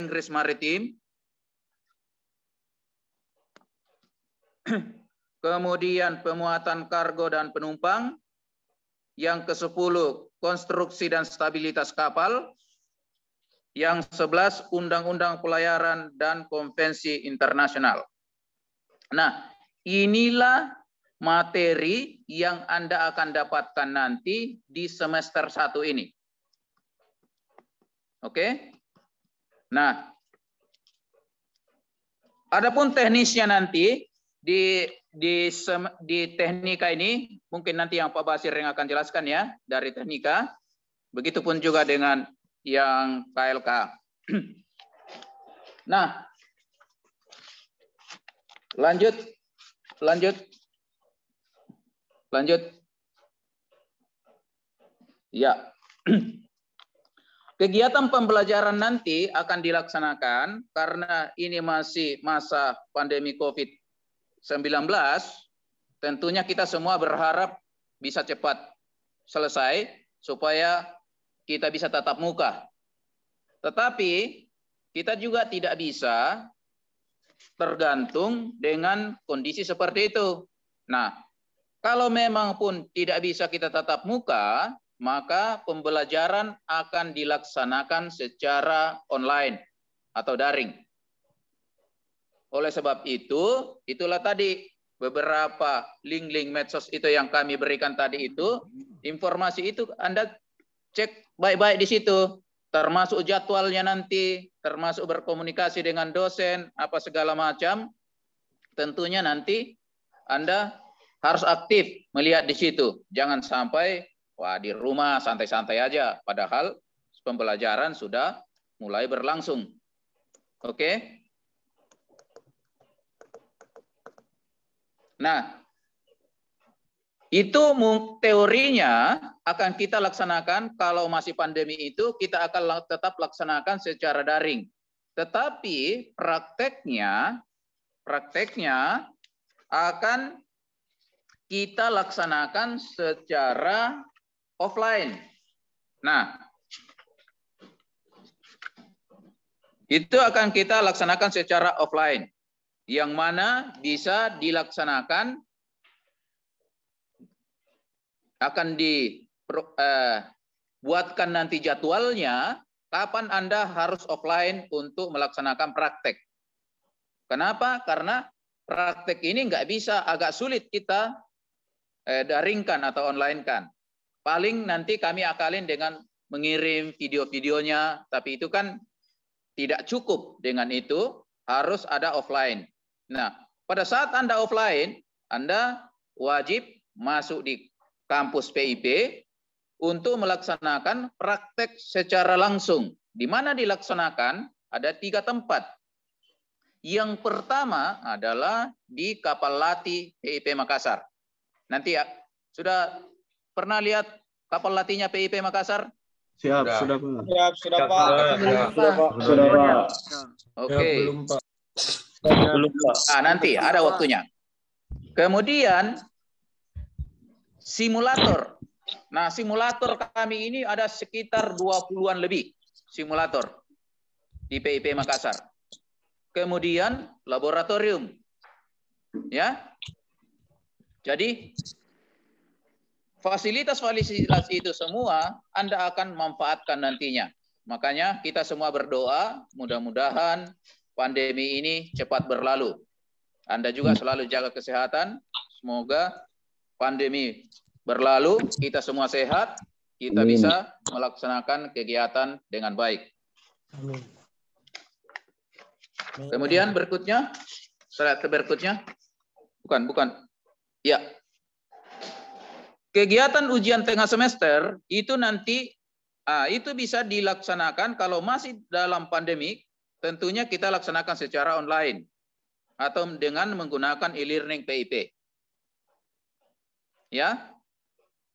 Inggris Maritim. Kemudian pemuatan kargo dan penumpang. Yang ke-10 konstruksi dan stabilitas kapal. Yang 11 undang-undang pelayaran dan konvensi internasional. Nah, inilah materi yang Anda akan dapatkan nanti di semester 1 ini. Oke? Nah, adapun teknisnya nanti di teknika ini, mungkin nanti yang Pak Basir yang akan jelaskan ya, dari teknika. Begitupun juga dengan yang KLK. Nah, lanjut. Ya. Kegiatan pembelajaran nanti akan dilaksanakan karena ini masih masa pandemi COVID-19. Tentunya kita semua berharap bisa cepat selesai supaya kita bisa tatap muka. Tetapi kita juga tidak bisa tergantung dengan kondisi seperti itu. Nah, kalau memang pun tidak bisa kita tatap muka, maka pembelajaran akan dilaksanakan secara online atau daring. Oleh sebab itu, itulah tadi beberapa link-link medsos itu yang kami berikan tadi itu, informasi itu Anda cek baik-baik di situ, termasuk jadwalnya nanti, termasuk berkomunikasi dengan dosen, apa segala macam. Tentunya nanti Anda harus aktif melihat di situ. Jangan sampai wah di rumah santai-santai aja, padahal pembelajaran sudah mulai berlangsung. Oke? Nah, itu teorinya akan kita laksanakan kalau masih pandemi itu kita akan tetap laksanakan secara daring. Tetapi prakteknya akan kita laksanakan secara offline. Nah, itu akan kita laksanakan secara offline. Yang mana bisa dilaksanakan akan dibuatkan nanti jadwalnya kapan Anda harus offline untuk melaksanakan praktek. Kenapa? Karena praktek ini nggak bisa, agak sulit kita daringkan atau online kan. Paling nanti kami akalin dengan mengirim video-videonya, tapi itu kan tidak cukup. Dengan itu harus ada offline. Nah, pada saat Anda offline, Anda wajib masuk di kampus PIP untuk melaksanakan praktek secara langsung. Di mana dilaksanakan? Ada 3 tempat. Yang pertama adalah di kapal latih PIP Makassar. Nanti ya, sudah pernah lihat kapal latihnya PIP Makassar? Sudah Pak. Sudah Pak. Oke. Belum Pak. Nah, nanti ada waktunya. Kemudian simulator. Nah, simulator kami ini ada sekitar 20-an lebih simulator di PIP Makassar. Kemudian laboratorium. Ya. Jadi fasilitas-fasilitas itu semua Anda akan manfaatkan nantinya. Makanya kita semua berdoa mudah-mudahan pandemi ini cepat berlalu. Anda juga selalu jaga kesehatan. Semoga pandemi berlalu, kita semua sehat, kita bisa melaksanakan kegiatan dengan baik. Kemudian berikutnya, slide berikutnya. Bukan. Ya. Kegiatan ujian tengah semester itu nanti itu bisa dilaksanakan kalau masih dalam pandemi, tentunya kita laksanakan secara online atau dengan menggunakan e-learning PIP. Ya.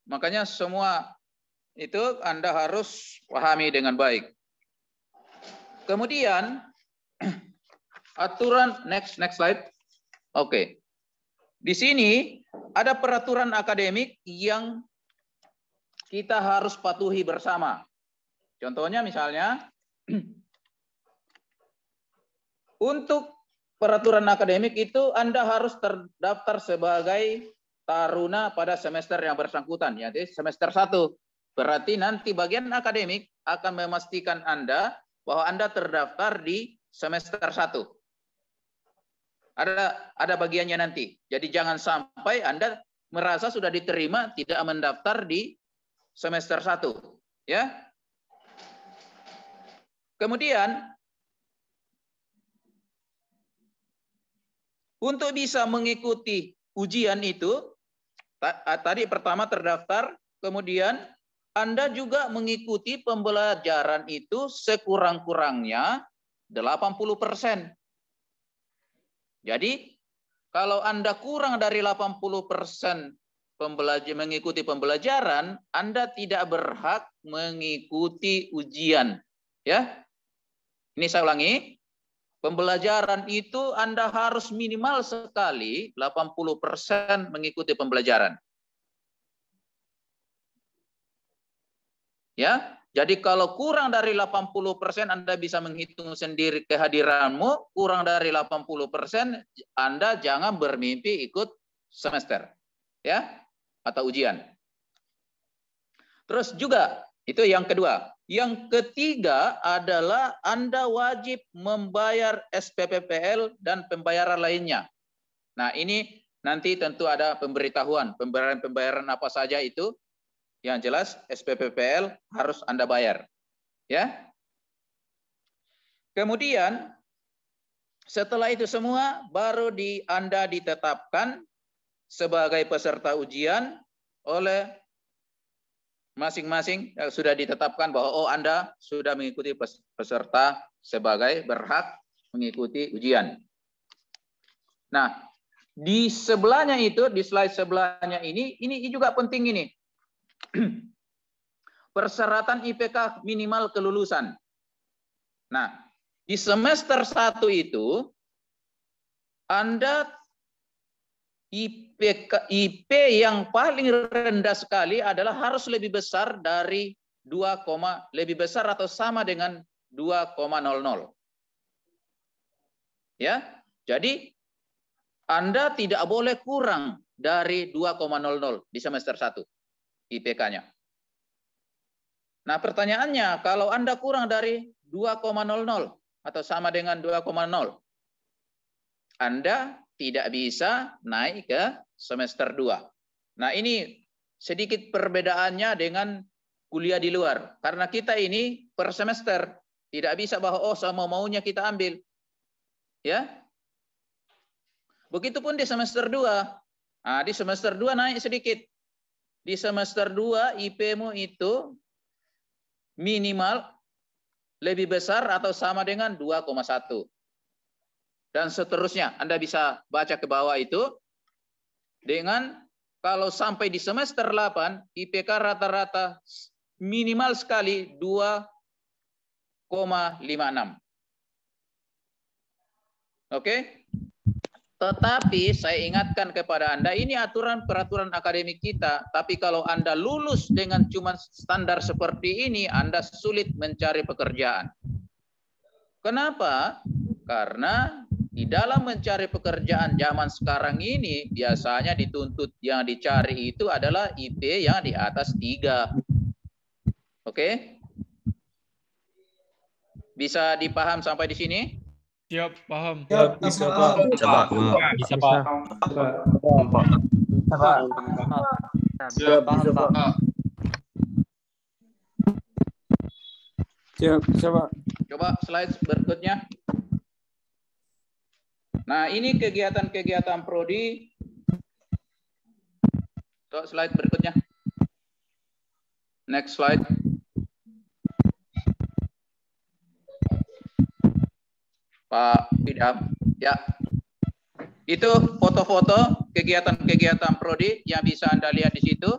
Makanya semua itu Anda harus pahami dengan baik. Kemudian aturan next slide. Oke. Di sini ada peraturan akademik yang kita harus patuhi bersama. Contohnya misalnya Untuk peraturan akademik itu Anda harus terdaftar sebagai taruna pada semester yang bersangkutan, yaitu semester 1. Berarti nanti bagian akademik akan memastikan Anda bahwa Anda terdaftar di semester 1. Ada bagiannya nanti. Jadi jangan sampai Anda merasa sudah diterima tidak mendaftar di semester 1, ya. Kemudian untuk bisa mengikuti ujian itu, tadi pertama terdaftar, kemudian Anda juga mengikuti pembelajaran itu sekurang-kurangnya 80%. Jadi, kalau Anda kurang dari 80% mengikuti pembelajaran, Anda tidak berhak mengikuti ujian. Ya, ini saya ulangi. Pembelajaran itu Anda harus minimal sekali 80% mengikuti pembelajaran. Ya, jadi kalau kurang dari 80% Anda bisa menghitung sendiri kehadiranmu, kurang dari 80% Anda jangan bermimpi ikut semester. Ya, atau ujian. Terus juga, itu yang kedua. Yang ketiga adalah Anda wajib membayar SPPPL dan pembayaran lainnya. Nah, ini nanti tentu ada pemberitahuan, pembayaran apa saja itu. Yang jelas SPPPL harus Anda bayar. Ya. Kemudian setelah itu semua baru Anda ditetapkan sebagai peserta ujian oleh masing-masing, sudah ditetapkan bahwa Anda sudah mengikuti peserta sebagai berhak mengikuti ujian. Nah, di sebelahnya itu, di slide sebelahnya ini juga penting ini. Persyaratan IPK minimal kelulusan. Nah, di semester 1 itu Anda IP yang paling rendah sekali adalah harus lebih besar dari 2, lebih besar atau sama dengan 2,00. Ya. Jadi Anda tidak boleh kurang dari 2,00 di semester 1 IPK-nya. Nah, pertanyaannya, kalau Anda kurang dari 2,00 atau sama dengan 2,0, Anda tidak bisa naik ke semester 2. Nah, ini sedikit perbedaannya dengan kuliah di luar. Karena kita ini per semester, tidak bisa bahwa sama maunya kita ambil. Ya. Begitupun di semester 2. Nah, di semester 2 naik sedikit. Di semester 2 IP-mu itu minimal lebih besar atau sama dengan 2,1. Dan seterusnya. Anda bisa baca ke bawah itu. Dengan kalau sampai di semester 8, IPK rata-rata minimal sekali 2,56. Oke? Tetapi saya ingatkan kepada Anda, ini peraturan akademik kita. Tapi kalau Anda lulus dengan cuma standar seperti ini, Anda sulit mencari pekerjaan. Kenapa? Karena di dalam mencari pekerjaan zaman sekarang ini, biasanya dituntut yang dicari itu adalah IP yang di atas 3. Oke? Bisa dipaham sampai di sini? Siap, paham. Siap, bisa Pak. Bisa Pak. Bisa, Pak. Siap, bisa Pak. Siap, bisa Pak. Coba slide berikutnya. Nah, ini kegiatan-kegiatan prodi. Coba slide berikutnya. Next slide. Pak Idam. Ya. Itu foto-foto kegiatan-kegiatan prodi yang bisa Anda lihat di situ.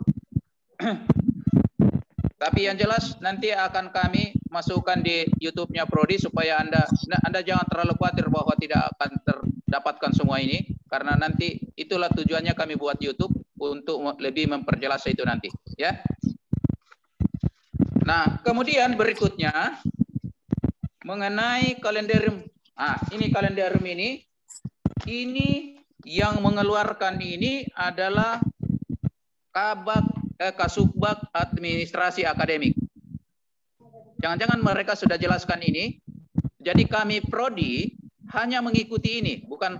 Tapi yang jelas nanti akan kami masukkan di YouTube-nya Prodi supaya Anda jangan terlalu khawatir bahwa tidak akan terdapatkan semua ini, karena nanti itulah tujuannya kami buat YouTube untuk lebih memperjelas itu nanti, ya. Nah, kemudian berikutnya mengenai kalendarium Nah, ini kalender ini yang mengeluarkan ini adalah Kasubag Administrasi Akademik. Jangan-jangan mereka sudah jelaskan ini. Jadi kami prodi hanya mengikuti ini, bukan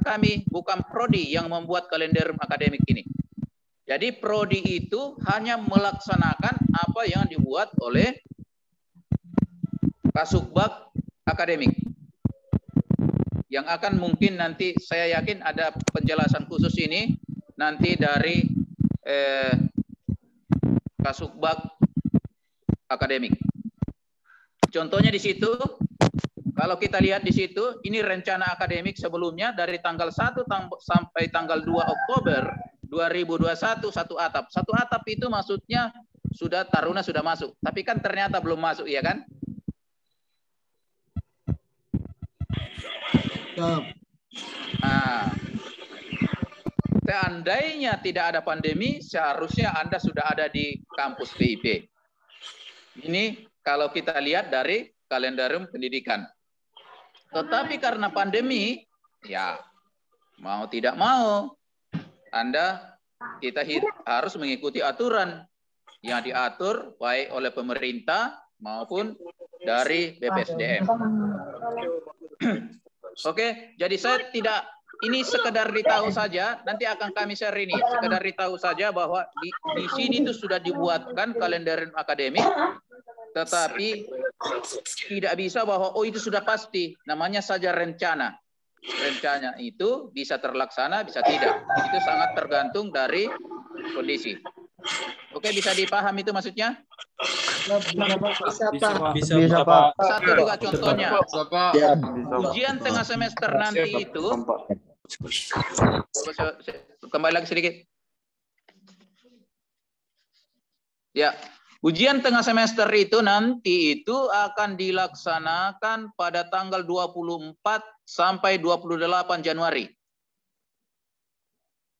prodi yang membuat kalender akademik ini. Jadi prodi itu hanya melaksanakan apa yang dibuat oleh Kasubag Akademik. Yang akan mungkin nanti saya yakin ada penjelasan khusus ini nanti dari Kasubag Akademik. Contohnya di situ, kalau kita lihat di situ, ini rencana akademik sebelumnya dari tanggal 1 sampai tanggal 2 Oktober 2021 satu atap. Satu atap itu maksudnya sudah Taruna sudah masuk, tapi kan ternyata belum masuk, ya kan? Nah, seandainya tidak ada pandemi, seharusnya Anda sudah ada di kampus PIP. Ini kalau kita lihat dari kalendarium pendidikan. Tetapi karena pandemi, ya mau tidak mau, kita harus mengikuti aturan yang diatur baik oleh pemerintah maupun dari BPSDM. Oke, jadi saya tidak, ini sekedar ditahu saja, nanti akan kami share ini, sekedar ditahu saja bahwa di sini itu sudah dibuatkan kalendarium akademik, tetapi tidak bisa bahwa oh itu sudah pasti, namanya saja rencana. Rencana itu bisa terlaksana, bisa tidak. Itu sangat tergantung dari kondisi. Oke, bisa dipaham itu maksudnya? Bisa, Pak. Satu juga contohnya. Ujian tengah semester nanti itu, kembali lagi sedikit. Ya, ujian tengah semester itu nanti itu akan dilaksanakan pada tanggal 24 sampai 28 Januari.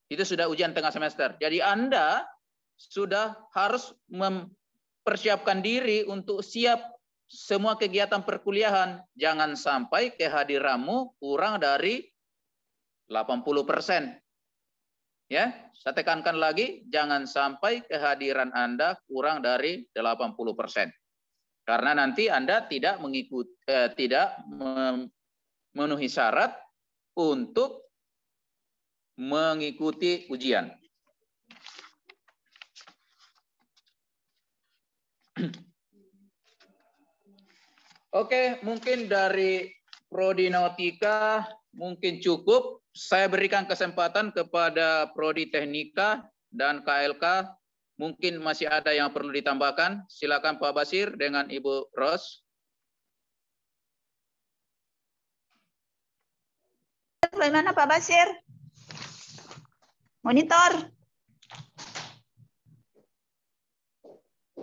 Itu sudah ujian tengah semester. Jadi Anda sudah harus mempersiapkan diri untuk siap semua kegiatan perkuliahan. Jangan sampai kehadiranmu kurang dari 80%. Ya, saya tekankan lagi, jangan sampai kehadiran Anda kurang dari 80%. Karena nanti Anda tidak memenuhi syarat untuk mengikuti ujian. Oke, mungkin dari Prodi Nautika mungkin cukup. Saya berikan kesempatan kepada Prodi Teknika dan KLK. Mungkin masih ada yang perlu ditambahkan. Silakan Pak Basir dengan Ibu Ros. Bagaimana Pak Basir? Monitor.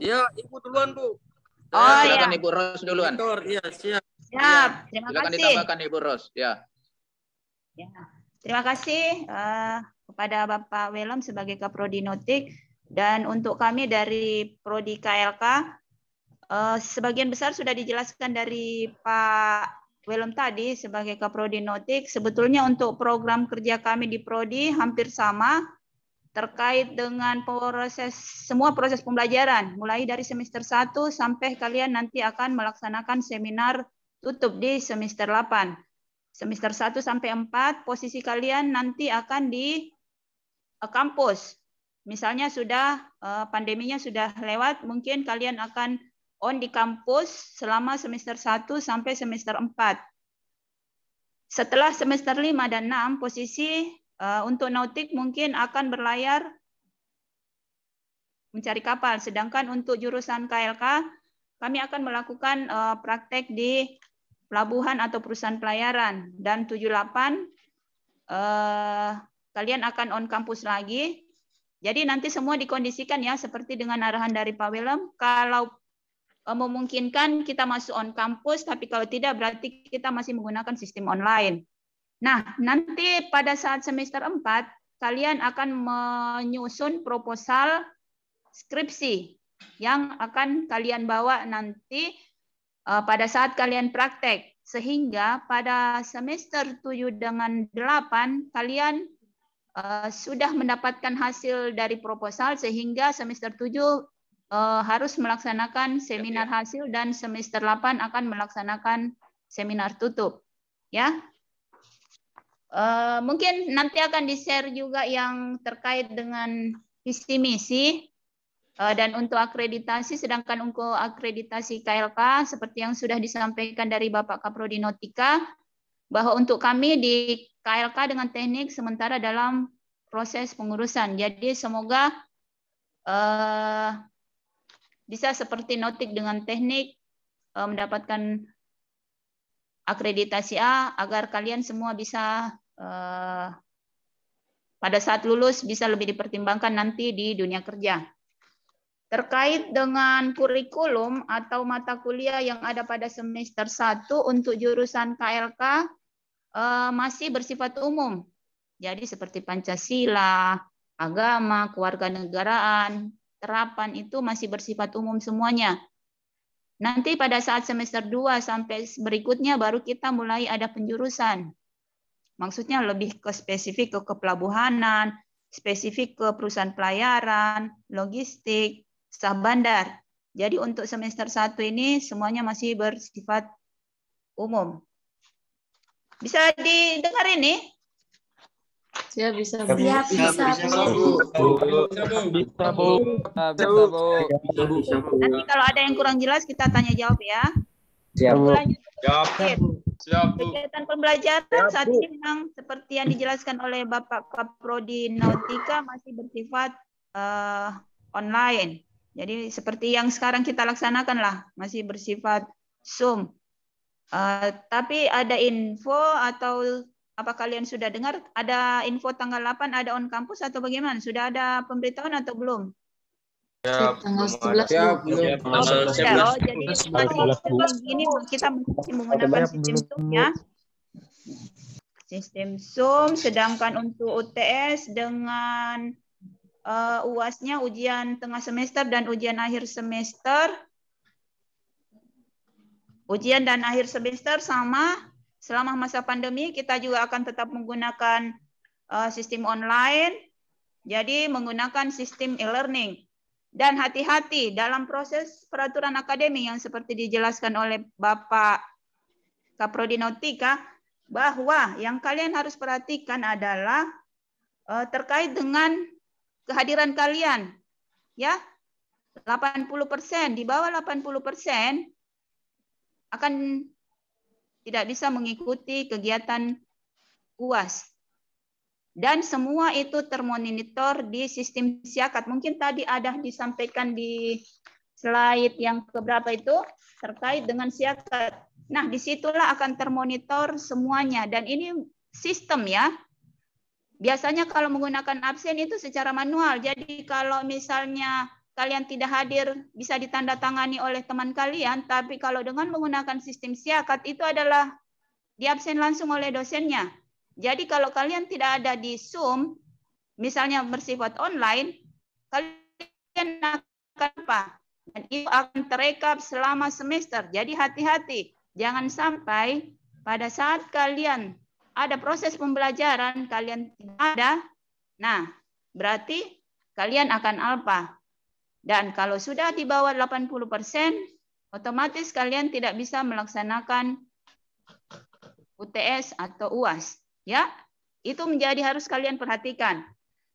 Ya, Ibu duluan, Bu. Oh, silakan ya. Ibu Ros duluan. Monitor, iya, siap. Siap, terima Silakan kasih. ditambahkan Ibu Ros. Ya. Ya. Terima kasih kepada Bapak Welem sebagai Kaprodi Notik, dan untuk kami dari Prodi KLK, sebagian besar sudah dijelaskan dari Pak Welem tadi sebagai Kaprodi Notik. Sebetulnya untuk program kerja kami di Prodi hampir sama terkait dengan semua proses pembelajaran, mulai dari semester 1 sampai kalian nanti akan melaksanakan seminar tutup di semester 8. Semester 1 sampai 4, posisi kalian nanti akan di kampus. Misalnya sudah pandeminya sudah lewat, mungkin kalian akan on di kampus selama semester 1 sampai semester 4. Setelah semester 5 dan 6, posisi untuk nautik mungkin akan berlayar mencari kapal. Sedangkan untuk jurusan KLK, kami akan melakukan praktek di pelabuhan atau perusahaan pelayaran, dan 78 kalian akan on kampus lagi. Jadi nanti semua dikondisikan ya seperti dengan arahan dari Pak Welem. Kalau memungkinkan kita masuk on kampus, tapi kalau tidak berarti kita masih menggunakan sistem online. Nah, nanti pada saat semester 4 kalian akan menyusun proposal skripsi yang akan kalian bawa nanti pada saat kalian praktek. sehingga pada semester 7 dengan 8 kalian sudah mendapatkan hasil dari proposal, sehingga semester 7 harus melaksanakan seminar hasil dan semester 8 akan melaksanakan seminar tutup. Ya. Mungkin nanti akan di-share juga yang terkait dengan visi misi dan untuk akreditasi, sedangkan untuk akreditasi KLK seperti yang sudah disampaikan dari Bapak Kaprodi Notika, bahwa untuk kami di KLK dengan teknik sementara dalam proses pengurusan. Jadi semoga bisa seperti Notik dengan teknik mendapatkan akreditasi A, agar kalian semua bisa pada saat lulus bisa lebih dipertimbangkan nanti di dunia kerja. Terkait dengan kurikulum atau mata kuliah yang ada pada semester 1 untuk jurusan KLK masih bersifat umum. Jadi seperti Pancasila, agama, kewarganegaraan, terapan itu masih bersifat umum semuanya. Nanti pada saat semester 2 sampai berikutnya baru kita mulai ada penjurusan. Maksudnya lebih ke spesifik ke kepelabuhanan, spesifik ke perusahaan pelayaran, logistik, sah bandar. Jadi untuk semester 1 ini semuanya masih bersifat umum. Bisa didengar ini? Siap, bisa. Bu. Nanti kalau ada yang kurang jelas kita tanya jawab ya. Siap, Bu. Siap, Bu. Kegiatan pembelajaran saat ini memang seperti yang dijelaskan oleh Bapak Kaprodi Nautika masih bersifat online. Jadi seperti yang sekarang kita laksanakan lah, masih bersifat Zoom. Tapi ada info atau apa kalian sudah dengar ada info tanggal 8 ada on campus atau bagaimana? Sudah ada pemberitahuan atau belum? Tanggal 11. Siap. Oh, jadi ini kita masih menggunakan sistem Zoom ya. Sistem Zoom, sedangkan untuk UTS dengan UAS-nya ujian tengah semester dan ujian akhir semester. Ujian dan akhir semester sama. Selama masa pandemi kita juga akan tetap menggunakan sistem online. Jadi menggunakan sistem e-learning. Dan hati-hati dalam proses peraturan akademik yang seperti dijelaskan oleh Bapak Kaprodi Nautika, bahwa yang kalian harus perhatikan adalah terkait dengan kehadiran kalian. Ya, 80%, di bawah 80% akan tidak bisa mengikuti kegiatan UAS. Dan semua itu termonitor di sistem Siakat. Mungkin tadi ada disampaikan di slide yang keberapa itu terkait dengan Siakat. Nah, disitulah akan termonitor semuanya. Dan ini sistem ya. Biasanya kalau menggunakan absen itu secara manual. Jadi kalau misalnya kalian tidak hadir bisa ditandatangani oleh teman kalian. Tapi kalau dengan menggunakan sistem Siakat itu adalah diabsen langsung oleh dosennya. Jadi kalau kalian tidak ada di Zoom, misalnya bersifat online, kalian akan apa? Dan itu akan terekap selama semester. Jadi hati-hati, jangan sampai pada saat kalian ada proses pembelajaran, kalian tidak ada, nah berarti kalian akan alpa. Dan kalau sudah di bawah 80%, otomatis kalian tidak bisa melaksanakan UTS atau UAS. Ya, itu menjadi harus kalian perhatikan.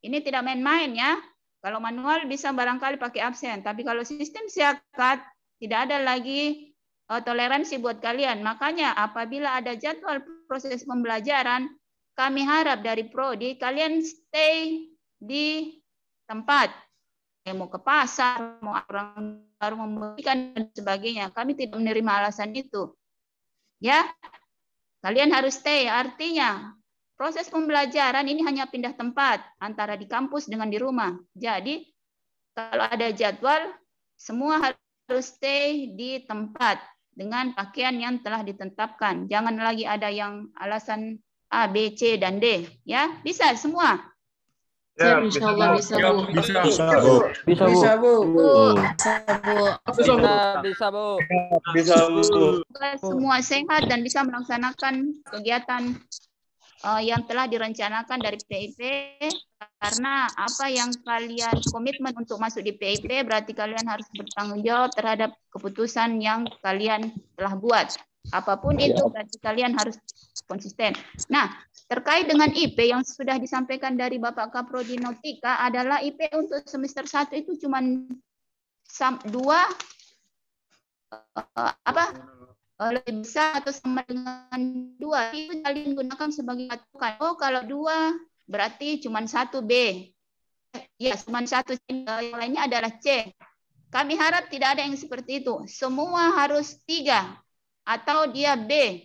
Ini tidak main-main ya. Kalau manual bisa barangkali pakai absen, tapi kalau sistem Siakat tidak ada lagi toleransi buat kalian. Makanya apabila ada jadwal proses pembelajaran, kami harap dari Prodi kalian stay di tempat. Mau ke pasar, mau orang baru memberikan dan sebagainya. Kami tidak menerima alasan itu. Ya, kalian harus stay. Artinya proses pembelajaran ini hanya pindah tempat antara di kampus dengan di rumah. Jadi kalau ada jadwal, semua harus stay di tempat dengan pakaian yang telah ditetapkan. Jangan lagi ada yang alasan A, B, C, dan D. Ya, bisa semua. Siap, insya Allah bisa, Bu. Bisa. Bisa, Bu. Bisa, Bu. Bu, bisa, Bu. Bisa, Bu. Bisa, Bu. Semoga semua sehat dan bisa melaksanakan kegiatan yang telah direncanakan dari PIP, karena apa yang kalian komitmen untuk masuk di PIP berarti kalian harus bertanggung jawab terhadap keputusan yang kalian telah buat. Apapun itu berarti kalian harus konsisten. Nah, terkait dengan IP yang sudah disampaikan dari Bapak Kaprodi Nautika adalah IP untuk semester 1 itu cuma 2 lebih besar atau sama dengan 2 itu kalian gunakan sebagai patokan. Oh, kalau 2 berarti cuma 1 B. Ya, cuma 1 C. Yang lainnya adalah C. Kami harap tidak ada yang seperti itu. Semua harus 3 atau dia B.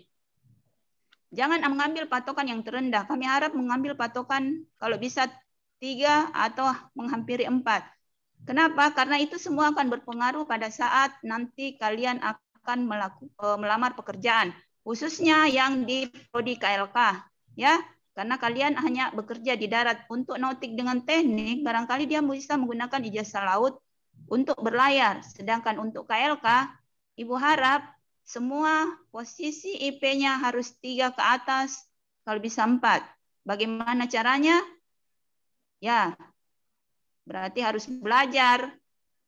Jangan mengambil patokan yang terendah. Kami harap mengambil patokan kalau bisa 3 atau menghampiri 4. Kenapa? Karena itu semua akan berpengaruh pada saat nanti kalian akan melamar pekerjaan, khususnya yang di prodi KLK, ya. Karena kalian hanya bekerja di darat. Untuk nautik dengan teknik, barangkali dia bisa menggunakan ijazah laut untuk berlayar. Sedangkan untuk KLK, Ibu harap semua posisi IP-nya harus 3 ke atas, kalau bisa 4. Bagaimana caranya? Ya, berarti harus belajar,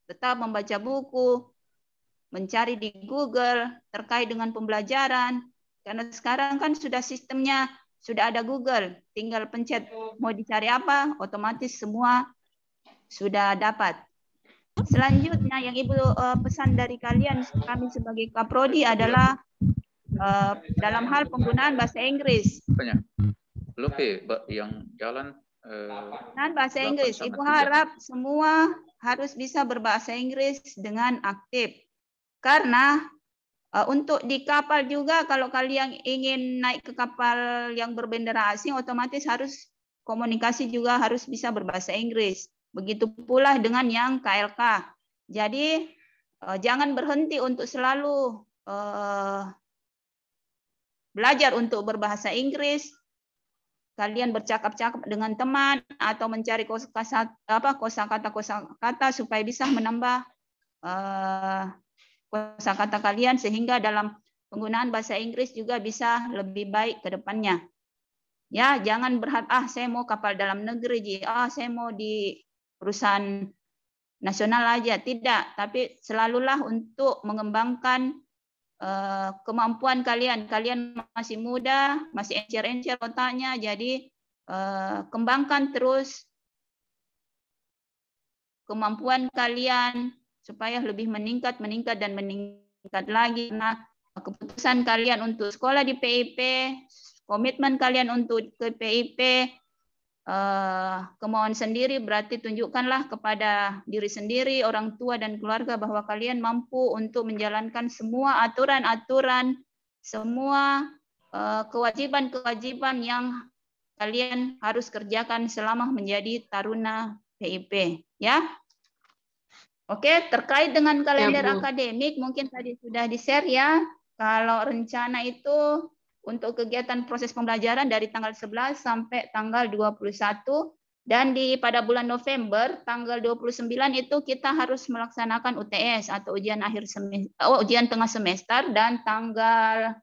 tetap membaca buku, mencari di Google terkait dengan pembelajaran. Karena sekarang kan sudah sistemnya, sudah ada Google. Tinggal pencet mau dicari apa, otomatis semua sudah dapat. Selanjutnya yang Ibu pesan dari kalian, kami sebagai Kaprodi adalah dalam hal penggunaan bahasa Inggris. Belum yang jalan Dan bahasa Inggris, Ibu harap semua harus bisa berbahasa Inggris dengan aktif. Karena untuk di kapal juga, kalau kalian ingin naik ke kapal yang berbendera asing, otomatis harus komunikasi juga harus bisa berbahasa Inggris. Begitu pula dengan yang KLK. Jadi jangan berhenti untuk selalu belajar untuk berbahasa Inggris. Kalian bercakap-cakap dengan teman atau mencari kosakata supaya bisa menambah kosakata kalian sehingga dalam penggunaan bahasa Inggris juga bisa lebih baik ke depannya. Ya, jangan berharap saya mau kapal dalam negeri, saya mau di perusahaan nasional aja, tidak, tapi selalulah untuk mengembangkan kemampuan kalian. Kalian masih muda, masih encer-encer otaknya, jadi kembangkan terus kemampuan kalian supaya lebih meningkat lagi. Nah, keputusan kalian untuk sekolah di PIP, komitmen kalian untuk ke PIP, kemauan sendiri, berarti tunjukkanlah kepada diri sendiri, orang tua dan keluarga bahwa kalian mampu untuk menjalankan semua aturan-aturan, semua kewajiban-kewajiban yang kalian harus kerjakan selama menjadi taruna PIP, ya. Oke, terkait dengan kalender akademik mungkin tadi sudah di-share ya. Kalau rencana itu untuk kegiatan proses pembelajaran dari tanggal 11 sampai tanggal 21 dan pada bulan November tanggal 29 itu kita harus melaksanakan UTS atau ujian akhir semester, ujian tengah semester, dan tanggal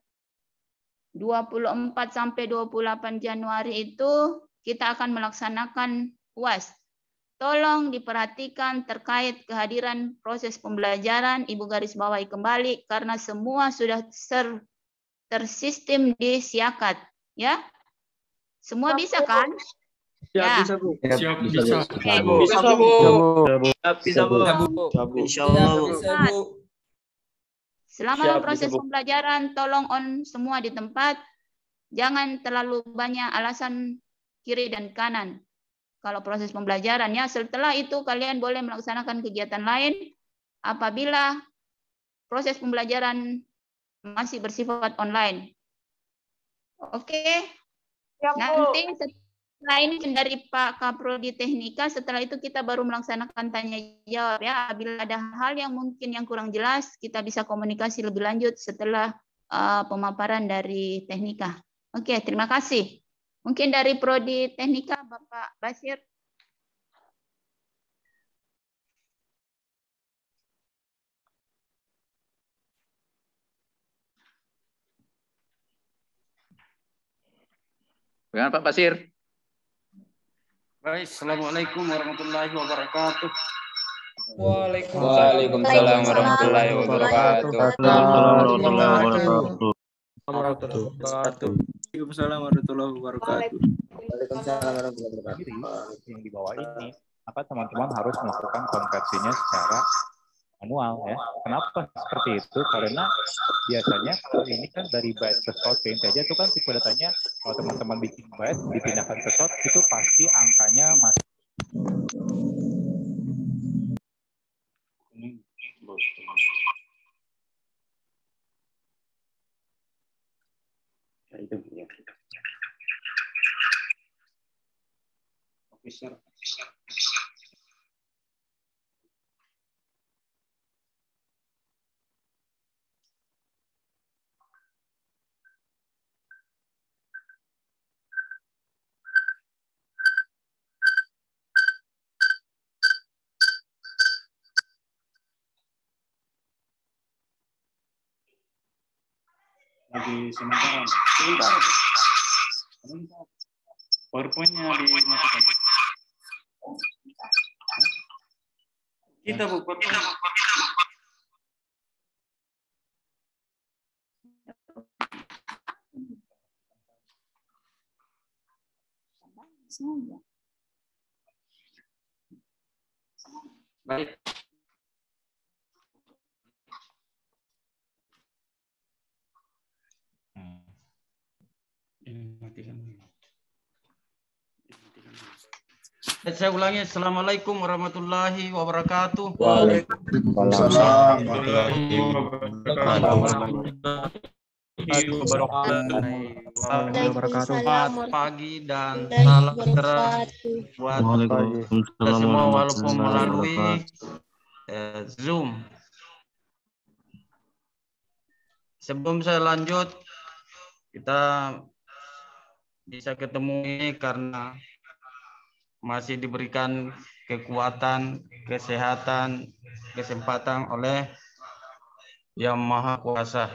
24 sampai 28 Januari itu kita akan melaksanakan UAS. Tolong diperhatikan terkait kehadiran proses pembelajaran, Ibu garis bawahi kembali karena semua sudah tersistem di Siakat, ya. Semua bisa kan? Ya. Bisa, Bu. Siap, bisa. Bisa, Bu. Bisa, Bu. Insyaallah, Bu. Bisa, Bu. Selama Siap, proses bisa, Bu. pembelajaran, tolong on semua di tempat. Jangan terlalu banyak alasan kiri dan kanan. Kalau proses pembelajaran, ya. Setelah itu kalian boleh melaksanakan kegiatan lain apabila proses pembelajaran masih bersifat online. Oke. Nanti setelah ini dari Pak Kaprodi Teknika, setelah itu kita baru melaksanakan tanya jawab, ya. Bila ada hal yang mungkin yang kurang jelas, kita bisa komunikasi lebih lanjut setelah pemaparan dari Teknika. Oke, terima kasih. Mungkin dari Prodi Teknika, Bapak Basir. Dengan Pak Basir. Baik, Assalamualaikum warahmatullahi wabarakatuh. Waalaikumsalam warahmatullahi wabarakatuh. Waalaikumsalam warahmatullahi wabarakatuh. Yang di bawah ini, maka teman-teman harus melakukan konversinya secara manual ya. Kenapa seperti itu? Karena biasanya kalau ini kan dari byte ke slot ke integer itu kan tipe datanya kalau teman-teman bikin byte dipindahkan ke slot itu pasti angkanya masih lagi sementara. PowerPoint-nya dimatikan. Kita buka. Baik. Saya ulangi, Assalamualaikum warahmatullahi wabarakatuh. Waalaikumsalam. Selamat pagi dan salam sejahtera buat kita semua walaupun melalui Zoom. Sebelum saya lanjut, kita bisa ketemu ini karena masih diberikan kekuatan, kesehatan, kesempatan oleh Yang Maha Kuasa.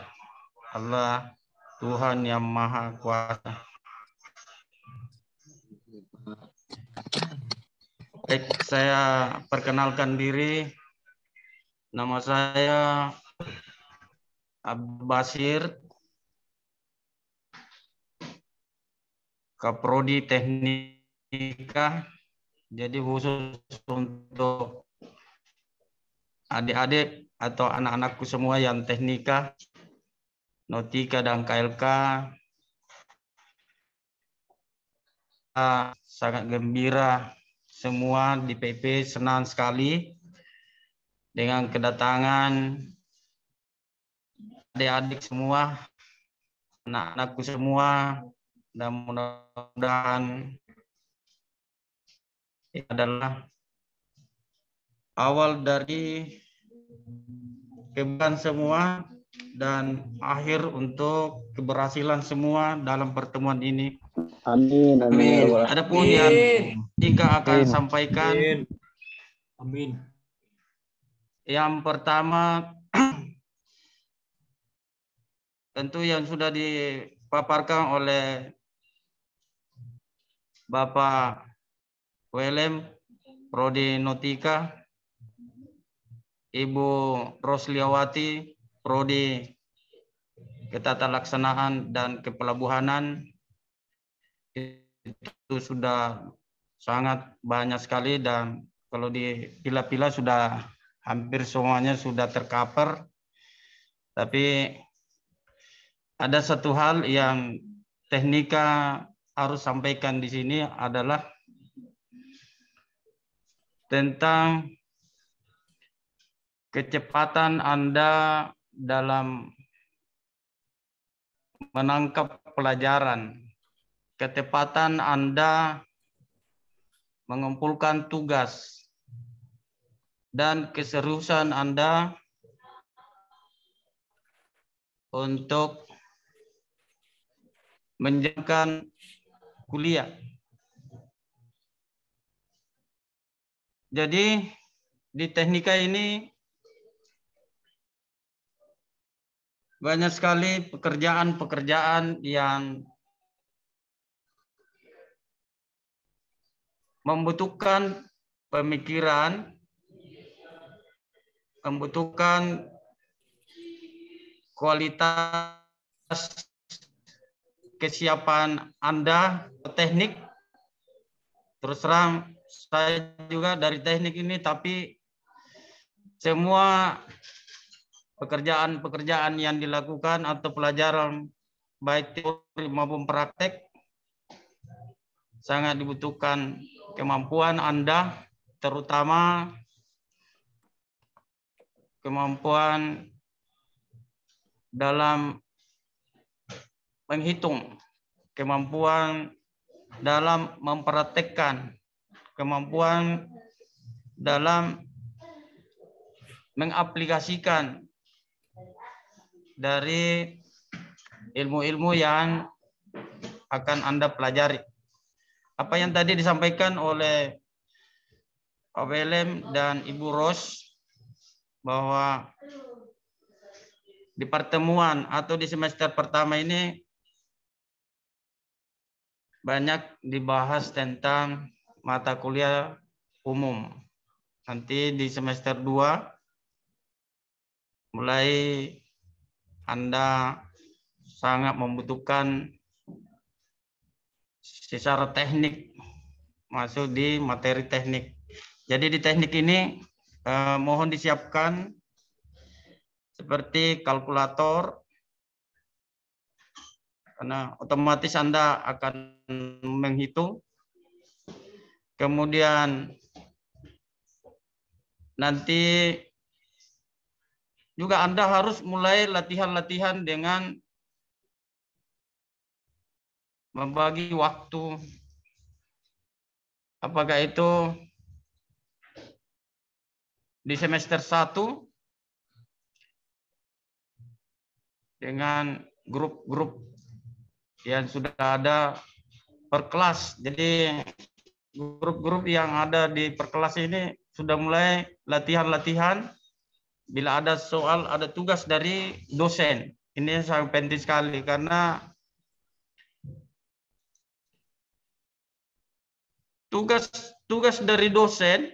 Allah, Tuhan Yang Maha Kuasa. Baik, saya perkenalkan diri. Nama saya Abdul Basir, Kaprodi Teknika. Jadi khusus untuk adik-adik atau anak-anakku semua yang teknika, Nautika dan KLK, sangat gembira semua di PP, senang sekali dengan kedatangan adik-adik semua, anak-anakku semua, dan mudah-mudahan ini adalah awal dari kebaikan semua dan akhir untuk keberhasilan semua dalam pertemuan ini. Amin. Amin. Adapun yang Ika akan sampaikan. Amin. Yang pertama, tentu yang sudah dipaparkan oleh Bapak WLM Prodi Nautika, Ibu Rosliawati Prodi Ketatalaksanaan dan Kepelabuhanan, itu sudah sangat banyak sekali dan kalau dipilah-pilah sudah hampir semuanya sudah tercover. Tapi ada satu hal yang teknika harus sampaikan di sini adalah tentang kecepatan Anda dalam menangkap pelajaran, ketepatan Anda mengumpulkan tugas, dan keseriusan Anda untuk menjalankan kuliah. Jadi di teknika ini banyak sekali pekerjaan-pekerjaan yang membutuhkan pemikiran, membutuhkan kualitas kesiapan Anda, teknik. Terus terang saya juga dari teknik ini, tapi semua pekerjaan-pekerjaan yang dilakukan atau pelajaran baik teori maupun praktek sangat dibutuhkan kemampuan Anda, terutama kemampuan dalam menghitung, kemampuan dalam mempraktekkan, kemampuan dalam mengaplikasikan dari ilmu-ilmu yang akan Anda pelajari. Apa yang tadi disampaikan oleh Pak Welem dan Ibu Ros, bahwa di pertemuan atau di semester pertama ini banyak dibahas tentang mata kuliah umum. Nanti di semester 2 mulai Anda sangat membutuhkan secara teknik masuk di materi teknik. Jadi di teknik ini mohon disiapkan seperti kalkulator, karena otomatis Anda akan menghitung. Kemudian nanti juga Anda harus mulai latihan-latihan dengan membagi waktu. Apakah itu di semester 1 dengan grup-grup yang sudah ada per kelas. Jadi grup-grup yang ada di per kelas ini sudah mulai latihan-latihan. Bila ada soal, ada tugas dari dosen. Ini sangat penting sekali karena tugas dari dosen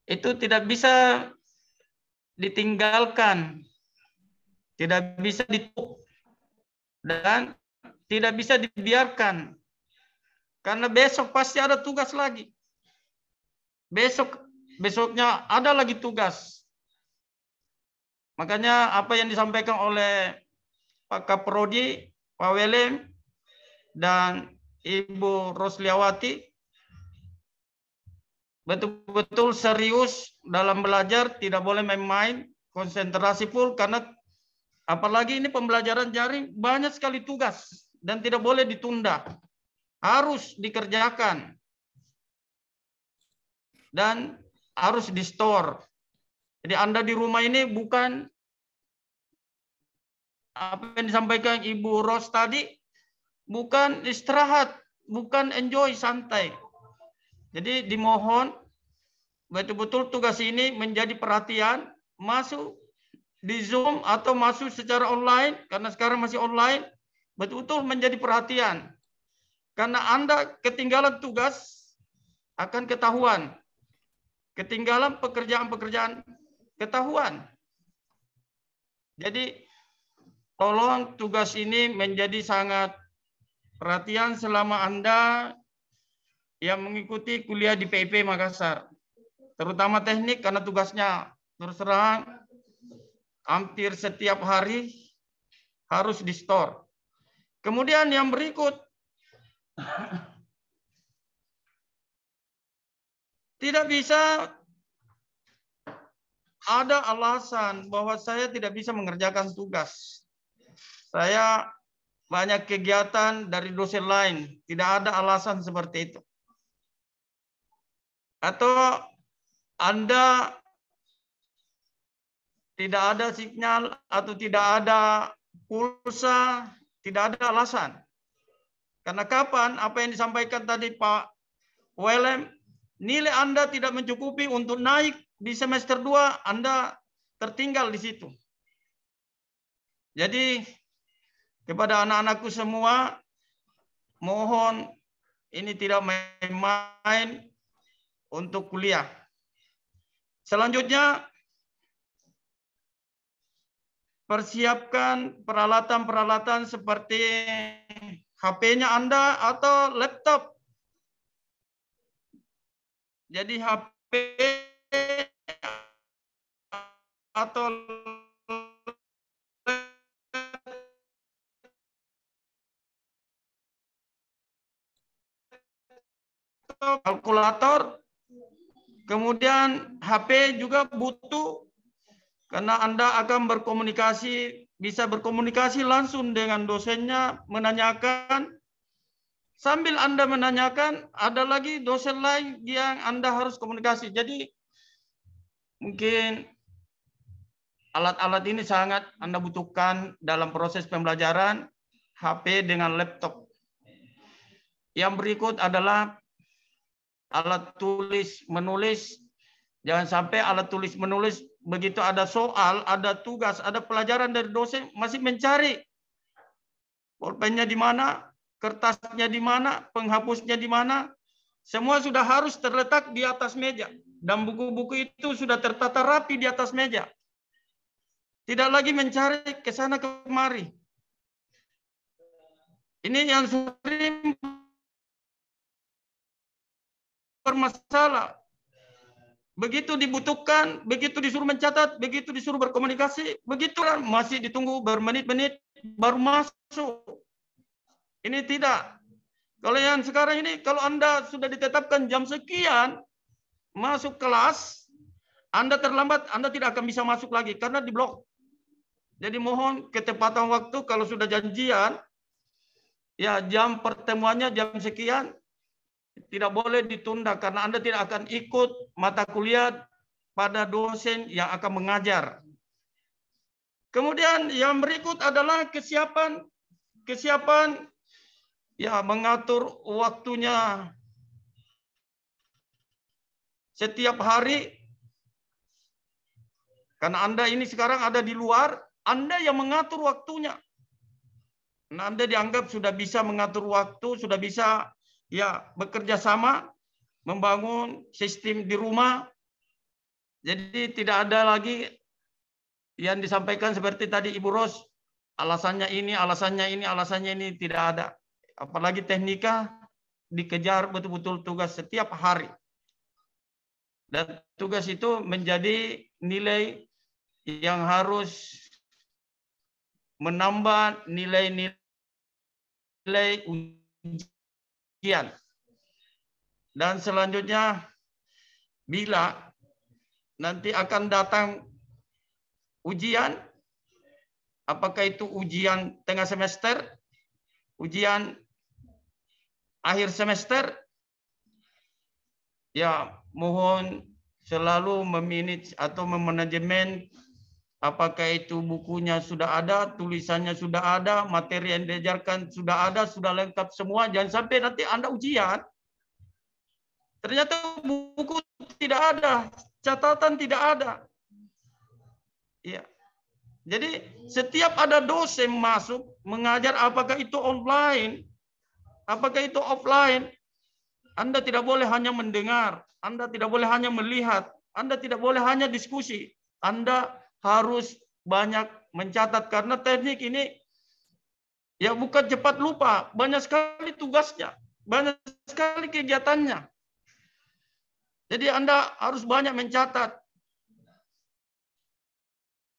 itu tidak bisa ditinggalkan, tidak bisa ditutup, dan tidak bisa dibiarkan. Karena besok pasti ada tugas lagi. Besoknya ada lagi tugas. Makanya apa yang disampaikan oleh Pak Kaprodi, Pak Welem, dan Ibu Rosliawati betul-betul serius dalam belajar, tidak boleh main-main, konsentrasi full, karena apalagi ini pembelajaran daring, banyak sekali tugas dan tidak boleh ditunda, harus dikerjakan dan harus di store. Jadi Anda di rumah ini bukan apa yang disampaikan Ibu Ros tadi, bukan istirahat, bukan enjoy, santai. Jadi dimohon betul-betul tugas ini menjadi perhatian, masuk di Zoom atau masuk secara online, karena sekarang masih online, betul-betul menjadi perhatian. Karena Anda ketinggalan tugas akan ketahuan. Ketinggalan pekerjaan-pekerjaan ketahuan. Jadi tolong tugas ini menjadi sangat perhatian selama Anda yang mengikuti kuliah di PIP Makassar. Terutama teknik, karena tugasnya terus terang hampir setiap hari harus di store. Kemudian yang berikut, tidak bisa ada alasan bahwa saya tidak bisa mengerjakan tugas. Saya banyak kegiatan dari dosen lain, tidak ada alasan seperti itu. Atau Anda tidak ada sinyal atau tidak ada pulsa, tidak ada alasan. Karena kapan apa yang disampaikan tadi Pak Welem, nilai Anda tidak mencukupi untuk naik di semester 2, Anda tertinggal di situ. Jadi kepada anak-anakku semua, mohon Ini tidak main-main untuk kuliah. Selanjutnya, persiapkan peralatan-peralatan seperti HP-nya Anda atau laptop. Jadi HP atau kalkulator, kemudian HP juga butuh karena Anda akan berkomunikasi, bisa berkomunikasi langsung dengan dosennya, menanyakan. Sambil Anda menanyakan, ada lagi dosen lain yang Anda harus komunikasi. Jadi mungkin alat-alat ini sangat Anda butuhkan dalam proses pembelajaran, HP dengan laptop. Yang berikut adalah alat tulis menulis. Jangan sampai alat tulis menulis begitu ada soal, ada tugas, ada pelajaran dari dosen masih mencari pulpennya di mana, kertasnya di mana, penghapusnya di mana. Semua sudah harus terletak di atas meja dan buku-buku itu sudah tertata rapi di atas meja. Tidak lagi mencari ke sana kemari. Ini yang sering bermasalah. Begitu dibutuhkan, begitu disuruh mencatat, begitu disuruh berkomunikasi, begitu kan masih ditunggu bermenit-menit baru masuk. Ini tidak. Kalau yang sekarang ini, kalau Anda sudah ditetapkan jam sekian masuk kelas, Anda terlambat, Anda tidak akan bisa masuk lagi karena diblok. Jadi mohon ketepatan waktu kalau sudah janjian, ya jam pertemuannya jam sekian, tidak boleh ditunda karena Anda tidak akan ikut mata kuliah pada dosen yang akan mengajar. Kemudian yang berikut adalah kesiapan ya mengatur waktunya setiap hari. Karena Anda ini sekarang ada di luar, Anda yang mengatur waktunya. Nah, Anda dianggap sudah bisa mengatur waktu, sudah bisa ya bekerja sama, membangun sistem di rumah. Jadi tidak ada lagi yang disampaikan seperti tadi Ibu Ros, alasannya ini, alasannya ini tidak ada. Apalagi teknika dikejar betul-betul tugas setiap hari. Dan tugas itu menjadi nilai yang harus menambah nilai-nilai ujian. Dan selanjutnya, bila nanti akan datang ujian, apakah itu ujian tengah semester, ujian akhir semester, ya mohon selalu memanage atau memanajemen apakah itu bukunya sudah ada, tulisannya sudah ada, materi yang diajarkan sudah ada, sudah lengkap semua. Jangan sampai nanti Anda ujian, ternyata buku tidak ada, catatan tidak ada. Ya. Jadi setiap ada dosen masuk mengajar, apakah itu online, apakah itu offline, Anda tidak boleh hanya mendengar, Anda tidak boleh hanya melihat, Anda tidak boleh hanya diskusi. Anda harus banyak mencatat karena teknik ini ya bukan cepat lupa, banyak sekali tugasnya, banyak sekali kegiatannya. Jadi Anda harus banyak mencatat.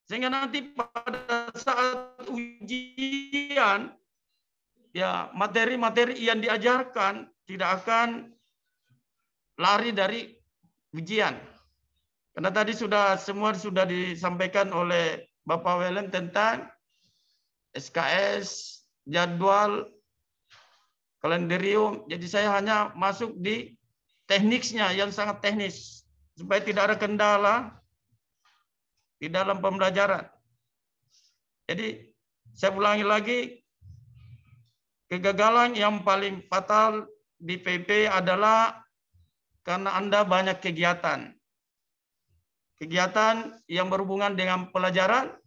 Sehingga nanti pada saat ujian, ya materi-materi yang diajarkan tidak akan lari dari ujian. Karena tadi semua sudah disampaikan oleh Bapak Welen tentang SKS, jadwal, kalendarium. Jadi saya hanya masuk di tekniknya yang sangat teknis supaya tidak ada kendala di dalam pembelajaran. Jadi saya ulangi lagi, kegagalan yang paling fatal di PP adalah karena Anda banyak kegiatan. Kegiatan yang berhubungan dengan pelajaran,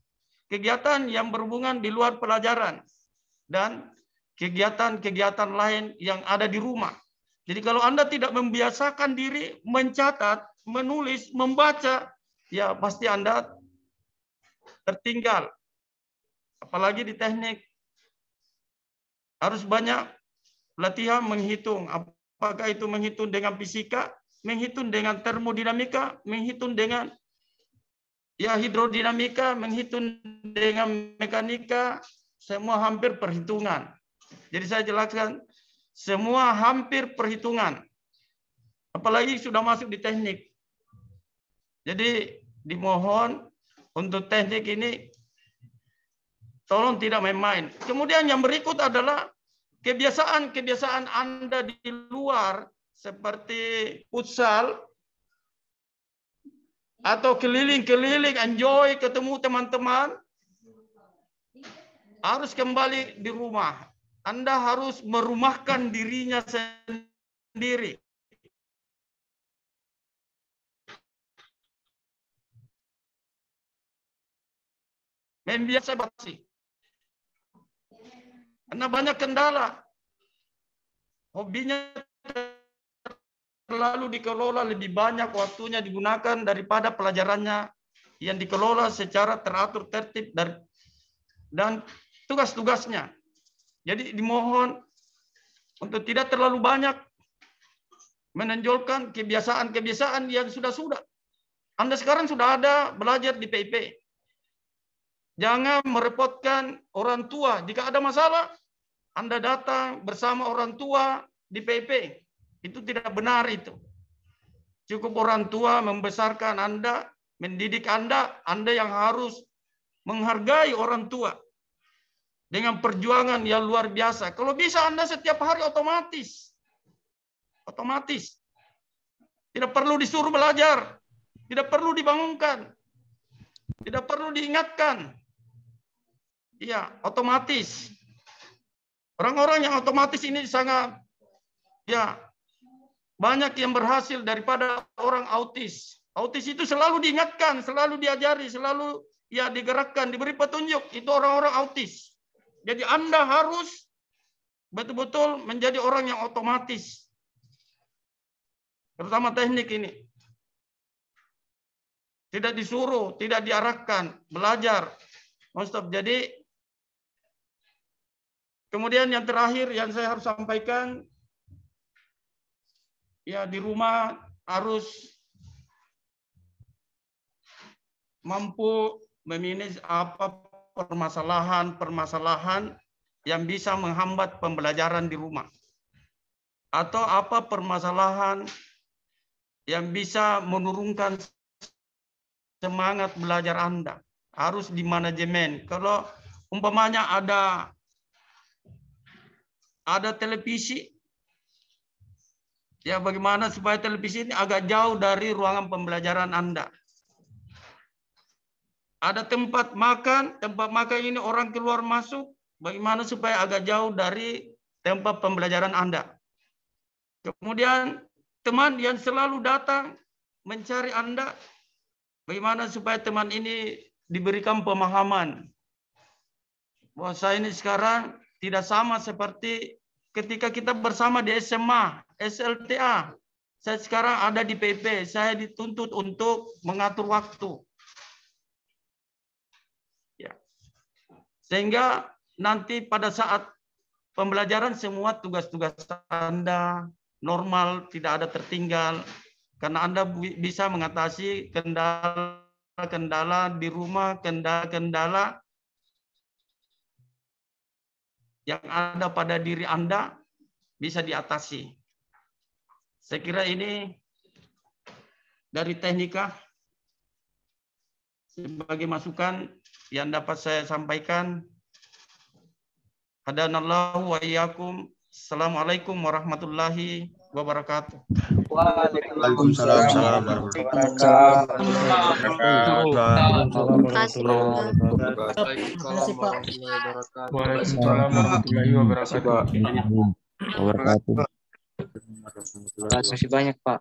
kegiatan yang berhubungan di luar pelajaran, dan kegiatan-kegiatan lain yang ada di rumah. Jadi kalau Anda tidak membiasakan diri mencatat, menulis, membaca, ya pasti Anda tertinggal. Apalagi di teknik. Harus banyak latihan menghitung. Apakah itu menghitung dengan fisika, menghitung dengan termodinamika, menghitung dengan ya hidrodinamika, menghitung dengan mekanika, semua hampir perhitungan. Jadi saya jelaskan, semua hampir perhitungan. Apalagi sudah masuk di teknik. Jadi dimohon untuk teknik ini tolong tidak main-main. Kemudian yang berikut adalah kebiasaan-kebiasaan Anda di luar seperti futsal atau keliling-keliling, enjoy, ketemu teman-teman. Harus kembali di rumah. Anda harus merumahkan dirinya sendiri. Membiasa batasi. Karena banyak kendala. Hobinya terlalu dikelola, lebih banyak waktunya digunakan daripada pelajarannya yang dikelola secara teratur, tertib, dan tugas-tugasnya. Jadi dimohon untuk tidak terlalu banyak menonjolkan kebiasaan-kebiasaan yang sudah-sudah. Anda sekarang sudah ada belajar di PIP. Jangan merepotkan orang tua. Jika ada masalah, Anda datang bersama orang tua di PIP. Itu tidak benar itu. Cukup orang tua membesarkan Anda, mendidik Anda yang harus menghargai orang tua. Dengan perjuangan yang luar biasa. Kalau bisa Anda setiap hari otomatis. Otomatis. Tidak perlu disuruh belajar. Tidak perlu dibangunkan. Tidak perlu diingatkan. Ya, otomatis. Orang-orang yang otomatis ini sangat ya banyak yang berhasil daripada orang autis. Autis itu selalu diingatkan, selalu diajari, selalu ya digerakkan, diberi petunjuk. Itu orang-orang autis. Jadi Anda harus betul-betul menjadi orang yang otomatis. Terutama teknik ini. Tidak disuruh, tidak diarahkan, belajar. Non-stop. Jadi kemudian yang terakhir yang saya harus sampaikan, ya di rumah harus mampu memanage apa permasalahan-permasalahan yang bisa menghambat pembelajaran di rumah. Atau apa permasalahan yang bisa menurunkan semangat belajar Anda. Harus di manajemen. Kalau umpamanya ada televisi, ya bagaimana supaya televisi ini agak jauh dari ruangan pembelajaran Anda. Ada tempat makan ini orang keluar masuk, bagaimana supaya agak jauh dari tempat pembelajaran Anda. Kemudian teman yang selalu datang mencari Anda, bagaimana supaya teman ini diberikan pemahaman bahwa saya ini sekarang tidak sama seperti ketika kita bersama di SMA, SLTA. Saya sekarang ada di PP, saya dituntut untuk mengatur waktu. Sehingga nanti pada saat pembelajaran semua tugas-tugas Anda normal, tidak ada tertinggal. Karena Anda bisa mengatasi kendala-kendala di rumah, kendala-kendala yang ada pada diri Anda bisa diatasi. Saya kira ini dari teknika sebagai masukan yang dapat saya sampaikan. Hadanallahu wa iyyakum. Assalamualaikum warahmatullahi wabarakatuh. Waalaikumsalam warahmatullahi wabarakatuh. Terima kasih banyak, Pak.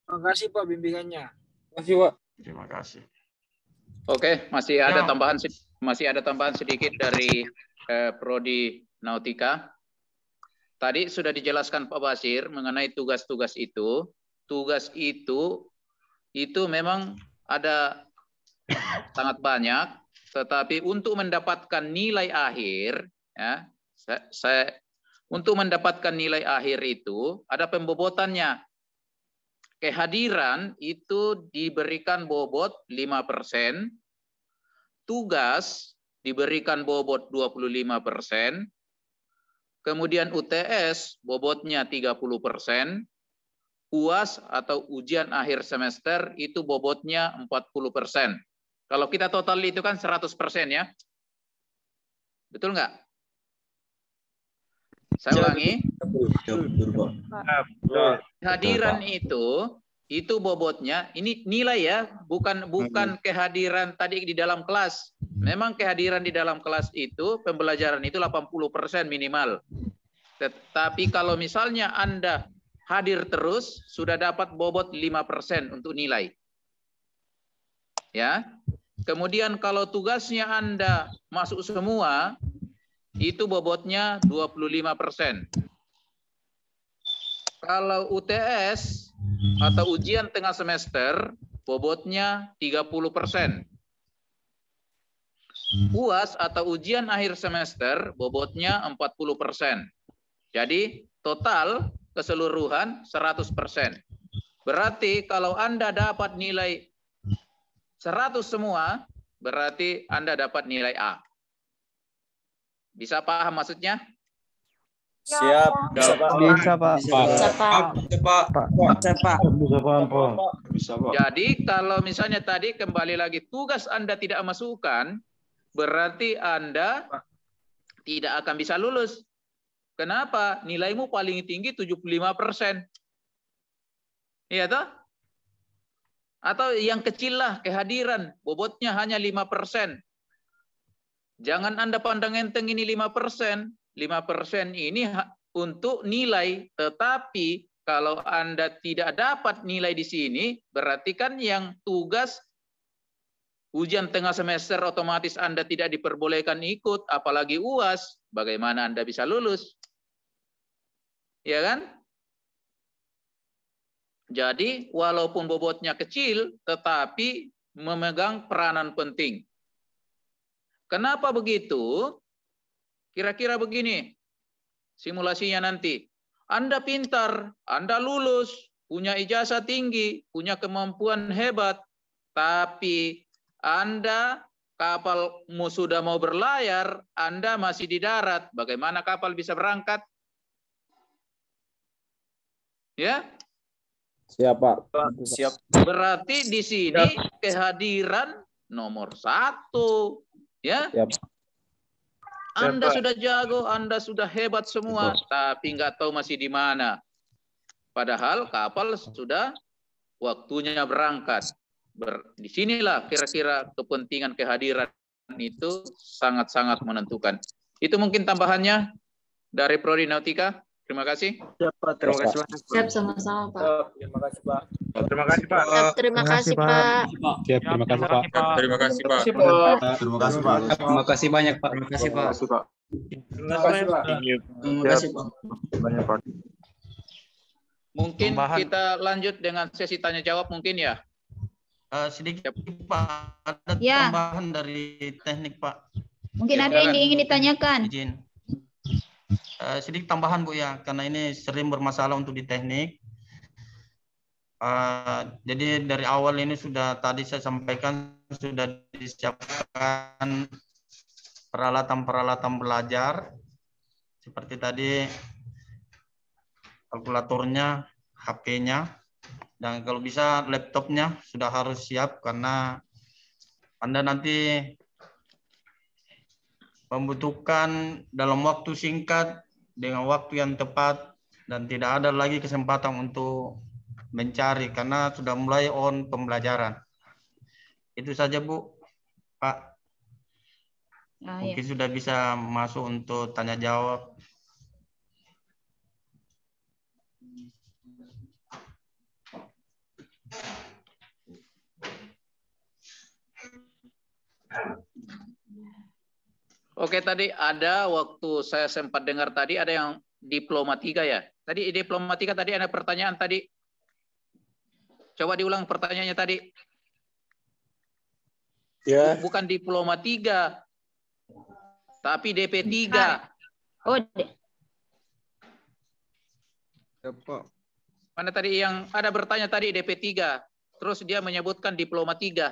Terima kasih Pak bimbingannya. Terima kasih, Pak. Terima kasih. Oke, masih ada tambahan sedikit dari Prodi Nautika. tadi sudah dijelaskan Pak Basir mengenai tugas-tugas itu. Tugas itu memang ada sangat banyak, tetapi untuk mendapatkan nilai akhir, ya, untuk mendapatkan nilai akhir itu ada pembobotannya. Kehadiran itu diberikan bobot 5%, tugas diberikan bobot 25%, kemudian UTS bobotnya 30%, UAS atau ujian akhir semester itu bobotnya 40%. Kalau kita total itu kan 100% ya. Betul nggak? Saya ulangi. Kehadiran itu bobotnya, ini nilai ya, bukan kehadiran tadi di dalam kelas. Memang kehadiran di dalam kelas itu, pembelajaran itu 80% minimal. Tetapi kalau misalnya Anda hadir terus, sudah dapat bobot 5% untuk nilai. Ya. Kemudian kalau tugasnya Anda masuk semua, itu bobotnya 25%. Kalau UTS atau ujian tengah semester, bobotnya 30%. UAS atau ujian akhir semester, bobotnya 40%. Jadi total keseluruhan 100%. Berarti kalau Anda dapat nilai 100 semua, berarti Anda dapat nilai A. Bisa paham maksudnya? Siap. Bisa, Pak. Bisa, Pak. Bisa, Pak. Jadi kalau misalnya tadi kembali lagi tugas Anda tidak masukkan, berarti Anda tidak akan bisa lulus. Kenapa? Nilaimu paling tinggi 75%. Iya toh? Atau yang kecil lah kehadiran, bobotnya hanya 5%. Jangan Anda pandang enteng ini 5%. 5% ini untuk nilai, tetapi kalau Anda tidak dapat nilai di sini, berarti kan yang tugas ujian tengah semester otomatis Anda tidak diperbolehkan ikut, apalagi UAS, bagaimana Anda bisa lulus? Ya kan? Jadi walaupun bobotnya kecil, tetapi memegang peranan penting. Kenapa begitu? Kira-kira begini, simulasinya nanti. Anda pintar, Anda lulus, punya ijazah tinggi, punya kemampuan hebat, tapi Anda kapalmu sudah mau berlayar, Anda masih di darat. Bagaimana kapal bisa berangkat? Ya? Siap, Pak. Siap. Berarti di sini kehadiran nomor 1. Ya? Siap. Anda sudah jago, Anda sudah hebat semua, tapi nggak tahu masih di mana. Padahal kapal sudah waktunya berangkat. Di sinilah kira-kira kepentingan kehadiran itu sangat-sangat menentukan. Itu mungkin tambahannya dari Prodi Nautika. Terima kasih. Siap, Pak. Terima kasih, Pak. Siap, sama-sama, Pak. Terima kasih, Pak. Terima kasih, Pak. Terima kasih, Pak. Siap, terima kasih, Pak. Terima kasih, Pak. Terima kasih, Pak. Terima kasih banyak, Pak. Terima kasih, Pak. Terima kasih, Pak. Terima kasih, Pak. Banyak, Pak. Mungkin kita lanjut dengan sesi tanya jawab mungkin ya. Sedikit Pak, ada Ya. tambahan dari teknik Pak. Mungkin Ya, ada yang silakan. ingin ditanyakan. Izin. Sedikit tambahan Bu ya, karena ini sering bermasalah untuk di teknik. Jadi dari awal ini sudah tadi saya sampaikan sudah disiapkan peralatan-peralatan belajar seperti tadi kalkulatornya, HP-nya, dan kalau bisa laptopnya sudah harus siap karena Anda nanti membutuhkan dalam waktu singkat dengan waktu yang tepat dan tidak ada lagi kesempatan untuk mencari karena sudah mulai on pembelajaran. Itu saja Bu, Pak. Mungkin sudah bisa masuk untuk tanya jawab. Oke, tadi ada waktu saya sempat dengar tadi ada yang diploma 3 ya. Tadi diploma 3 tadi ada pertanyaan tadi. Coba diulang pertanyaannya tadi. Ya. Bukan diploma 3, tapi DP 3. Oh, Ya, Pak. Mana tadi yang ada bertanya tadi DP 3. Terus dia menyebutkan diploma 3.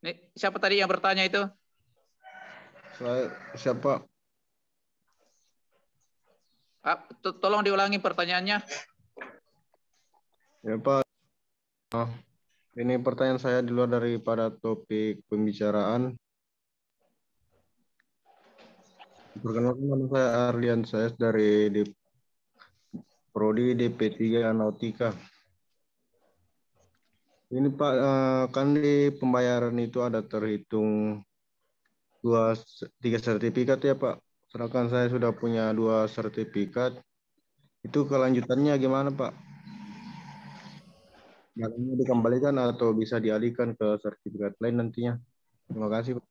Nih, siapa tadi yang bertanya itu? Siapa? Tolong diulangi pertanyaannya. Ya, Pak. Ini pertanyaan saya di luar daripada topik pembicaraan. Perkenalkan, nama saya Ardian Saes dari Prodi DP3 Nautika. Ini Pak, kan di pembayaran itu ada terhitung 3 sertifikat ya Pak. Sedangkan saya sudah punya 2 sertifikat. Itu kelanjutannya gimana Pak? Barangnya dikembalikan atau bisa dialihkan ke sertifikat lain nantinya? Terima kasih Pak.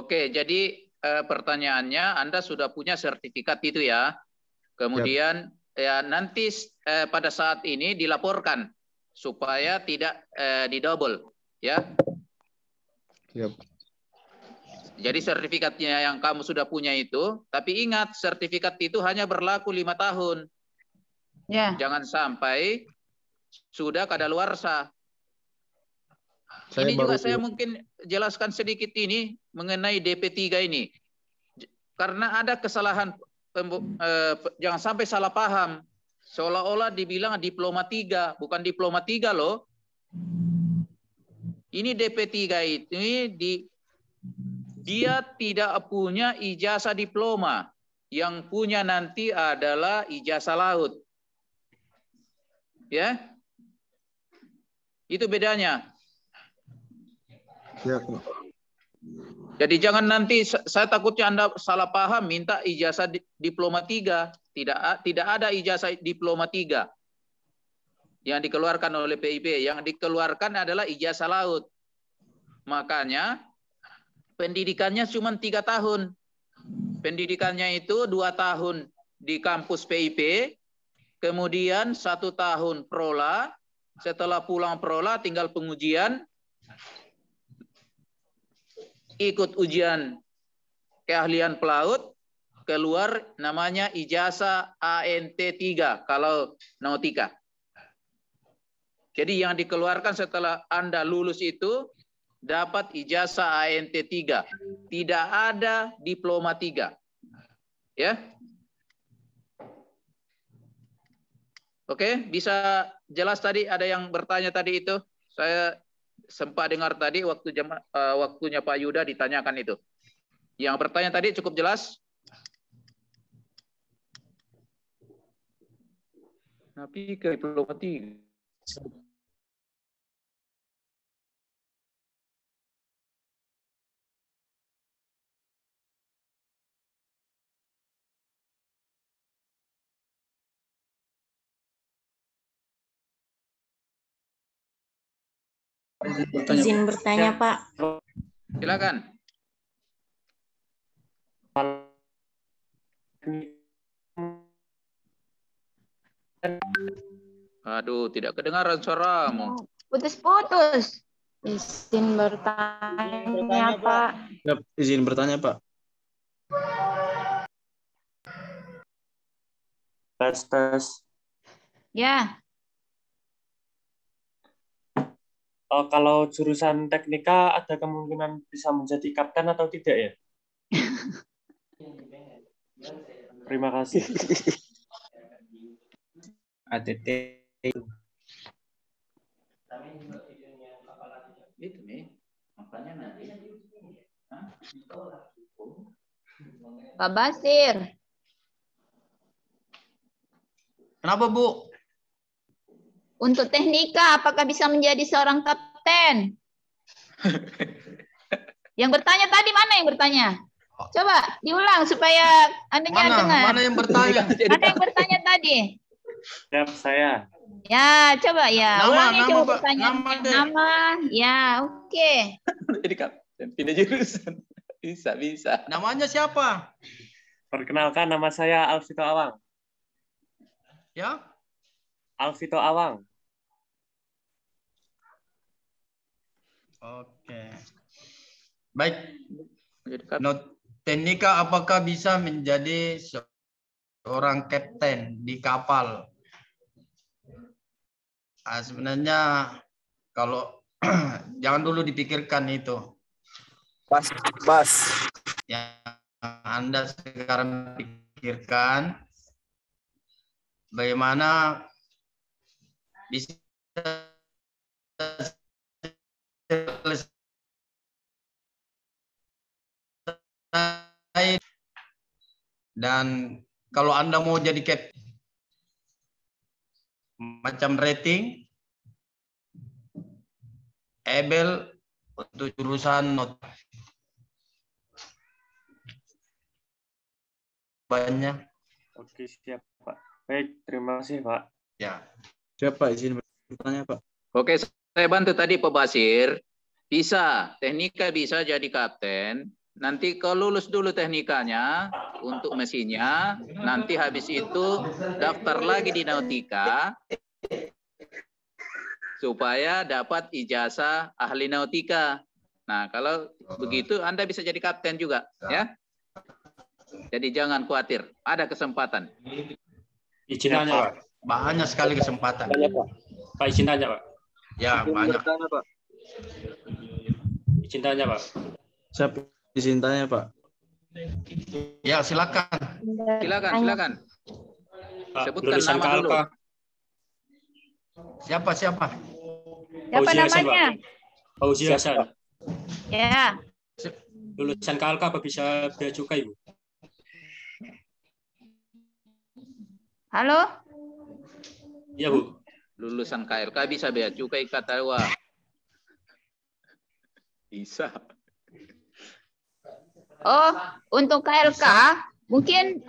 Oke, jadi pertanyaannya Anda sudah punya sertifikat itu ya. Kemudian ya nanti pada saat ini dilaporkan supaya tidak didouble ya. Siap. Jadi sertifikatnya yang kamu sudah punya itu, tapi ingat sertifikat itu hanya berlaku 5 tahun. ya. Jangan sampai sudah kadaluarsa. Ini juga saya mungkin jelaskan sedikit ini mengenai DP3 ini. Karena ada kesalahan, jangan sampai salah paham. Seolah-olah dibilang diploma 3, bukan diploma 3 loh. Ini DP3 itu dia tidak punya ijazah diploma. Yang punya nanti adalah ijazah laut. Ya. Itu bedanya. Ya, Jadi jangan nanti saya takutnya Anda salah paham minta ijazah diploma 3. Tidak ada ijazah diploma 3 yang dikeluarkan oleh PIP. Yang dikeluarkan adalah ijazah laut. Makanya pendidikannya cuma 3 tahun. Pendidikannya itu 2 tahun di kampus PIP, kemudian 1 tahun prola. Setelah pulang prola tinggal pengujian, ikut ujian keahlian pelaut, keluar namanya ijazah ANT 3 kalau nautika. Jadi yang dikeluarkan setelah Anda lulus itu dapat ijazah ANT 3. Tidak ada diploma 3. Ya. Oke, bisa jelas tadi ada yang bertanya tadi itu. Saya sempat dengar tadi waktunya Pak Yuda ditanyakan itu. Yang bertanya tadi cukup jelas? Tapi ke diploma 3. Izin bertanya, Pak. Silakan. Aduh, tidak kedengaran suaramu. Putus-putus. Izin bertanya, Pak. Izin bertanya, Pak. Tes. Ya. Kalau jurusan teknika ada kemungkinan bisa menjadi kapten atau tidak ya? Terima kasih. ATT. Itu nih, makanya nanti. Pak Basir. Kenapa, Bu? Untuk teknika, apakah bisa menjadi seorang kapten? Yang bertanya tadi mana yang bertanya? Coba diulang supaya Anda dengar. Mana yang bertanya? Mana yang bertanya tadi? Siap, saya. Ya, coba ya. Ulangi coba pertanyaan. Nama. Ya, oke. Jadi kapten, pindah jurusan. Bisa. Namanya siapa? Perkenalkan, nama saya Alvito Awang. Ya, Alvito Awang. oke. Baik. Teknika apakah bisa menjadi seorang kapten di kapal? Sebenarnya kalau jangan dulu dipikirkan itu. Bas. Yang Anda sekarang pikirkan bagaimana bisa selesai, dan kalau Anda mau jadi kapten macam rating able untuk jurusan not banyak. Oke, siap, Pak. Baik, terima kasih, Pak. Ya. Siap, Pak. Izin bertanya, Pak. Oke, saya bantu tadi Pak Basir. Bisa, teknika bisa jadi kapten. Nanti kalau lulus dulu teknikanya untuk mesinnya, nanti habis itu daftar lagi di Nautika supaya dapat ijazah ahli nautika. Nah, kalau begitu Anda bisa jadi kapten juga, ya. Jadi jangan khawatir, ada kesempatan. Izin tanya, Pak. Banyak sekali kesempatan. Tanya, Pak. Pak, izin tanya, Pak. Ya, banyak. Izin tanya, Pak. Siap, izin tanya, Pak. Ya, silakan. Silakan. Pak, Sebutkan lulusan nama dulu. KLK. Siapa? Siapa Fauzi Hasan, namanya? Pak. Fauzi Hasan. Ya. Lulusan KLK apa bisa bea cukai, Bu? Halo? Iya, Bu. Lulusan KLK bisa bea cukai kata wah. Bisa. Oh, untuk KLK mungkin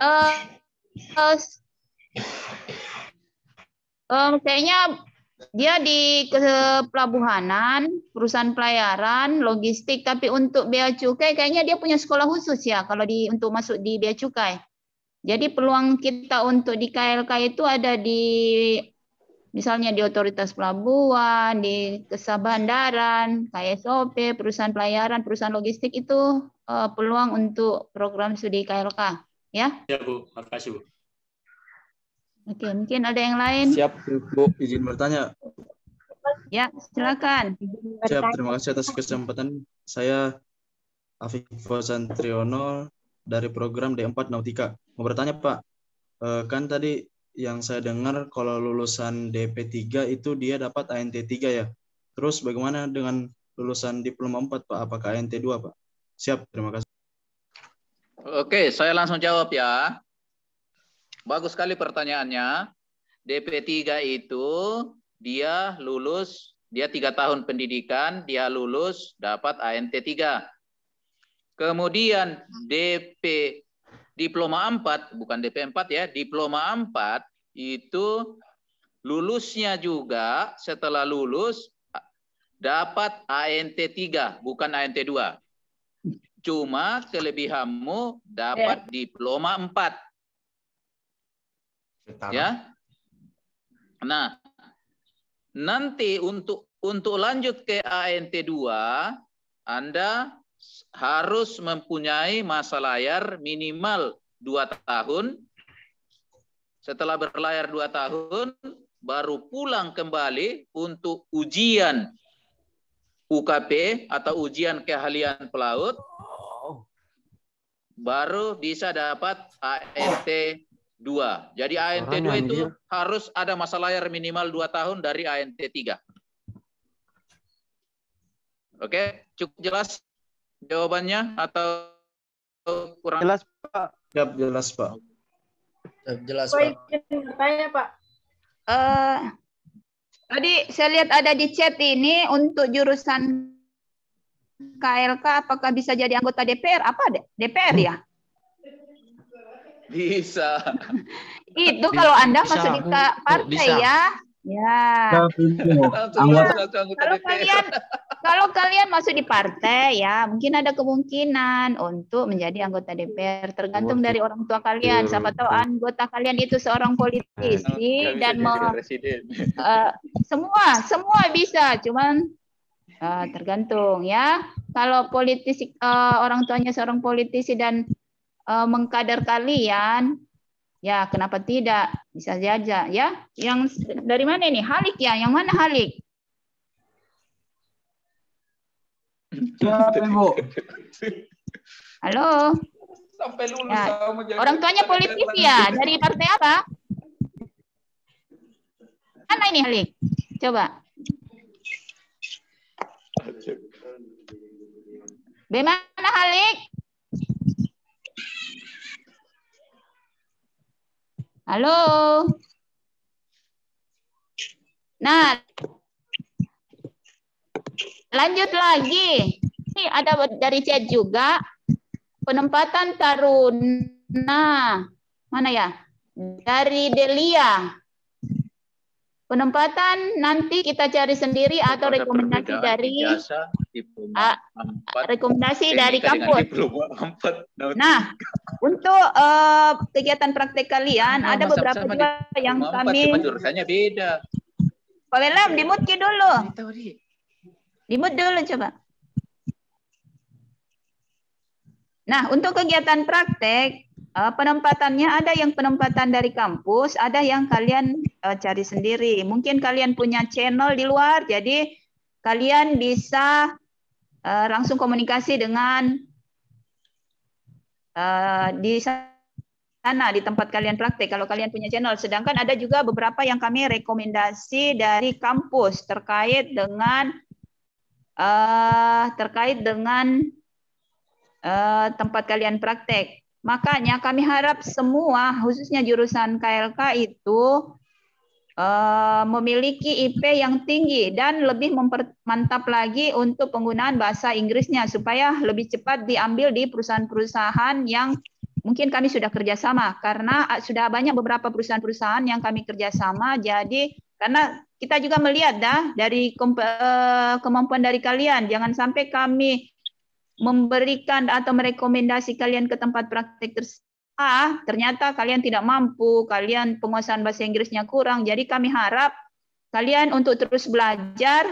kayaknya dia di pelabuhanan, perusahaan pelayaran, logistik, tapi untuk bea cukai kayaknya dia punya sekolah khusus ya kalau untuk masuk di bea cukai. Jadi peluang kita untuk di KLK itu ada di misalnya di otoritas pelabuhan, di Kesa Bandaran, KSOP, perusahaan pelayaran, perusahaan logistik itu peluang untuk program studi KLK, ya? Ya, Bu. Makasih, Bu. Oke, mungkin ada yang lain? Siap, Bu. Izin bertanya. Ya, silakan. Siap, terima kasih atas kesempatan. Saya Afif Fauzan Triono dari program D4 Nautika. Mau bertanya, Pak, kan tadi yang saya dengar kalau lulusan DP3 itu dia dapat ANT3 ya. Terus bagaimana dengan lulusan diploma 4, Pak? Apakah ANT2, Pak? Siap, terima kasih. Oke, saya langsung jawab ya. Bagus sekali pertanyaannya. DP3 itu dia lulus, dia 3 tahun pendidikan, dia lulus dapat ANT3. Kemudian DP Diploma 4, bukan DP4 ya, Diploma 4 itu lulusnya juga setelah lulus dapat ANT3, bukan ANT2. Cuma kelebihanmu dapat Diploma 4. Ya. Nah, nanti untuk lanjut ke ANT2, Anda harus mempunyai masa layar minimal 2 tahun. Setelah berlayar 2 tahun, baru pulang kembali untuk ujian UKP atau ujian keahlian pelaut, baru bisa dapat ANT2. Jadi ANT2 itu harus ada masa layar minimal 2 tahun dari ANT3. Oke, cukup jelas jawabannya atau kurang? Jelas, Pak. Siap, jelas, Pak. Jelas, Pak. Tanya, Pak. Tadi saya lihat ada di chat ini untuk jurusan KLK apakah bisa jadi anggota DPR? Apa DPR ya? Bisa. Itu kalau Anda masuk di partai ya. Ya. Anggota Kalau Kalau kalian masuk di partai ya, mungkin ada kemungkinan untuk menjadi anggota DPR. Tergantung dari orang tua kalian. Siapa tahu anggota kalian itu seorang politisi dan semua bisa. Cuman tergantung ya. Kalau politisi orang tuanya seorang politisi dan mengkader kalian, ya kenapa tidak? Bisa saja ya. Yang dari mana ini? Halik ya. Yang mana Halik? Siapa, Ibu? Halo. Sampai lulus Ya. kamu jadi Orang tuanya politisi ya. Dari partai apa? Mana ini Halik? Coba. Bagaimana Halik? Halo. Nah, lanjut lagi. Ini ada dari chat juga. Penempatan taruna. Mana ya? Dari Delia. Penempatan nanti kita cari sendiri atau rekomendasi dari rekomendasi dari kampus. Nah, untuk kegiatan praktek kalian ada beberapa juga yang kami. Jurusannya beda. Pak Welam, di-mute dulu. Di-mute dulu coba. Nah, untuk kegiatan praktek, penempatannya ada yang penempatan dari kampus, ada yang kalian cari sendiri. Mungkin kalian punya channel di luar, jadi kalian bisa langsung komunikasi dengan di sana, di tempat kalian praktek, kalau kalian punya channel. Sedangkan ada juga beberapa yang kami rekomendasi dari kampus terkait dengan tempat kalian praktek. Makanya kami harap semua, khususnya jurusan KLK itu memiliki IP yang tinggi dan lebih mempermantap lagi untuk penggunaan bahasa Inggrisnya supaya lebih cepat diambil di perusahaan-perusahaan yang mungkin kami sudah kerjasama. Karena sudah banyak beberapa perusahaan-perusahaan yang kami kerjasama. Jadi karena kita juga melihat dari kemampuan dari kalian, jangan sampai kami memberikan atau merekomendasi kalian ke tempat praktek tersebut, ternyata kalian tidak mampu, kalian penguasaan bahasa Inggrisnya kurang. Jadi kami harap kalian untuk terus belajar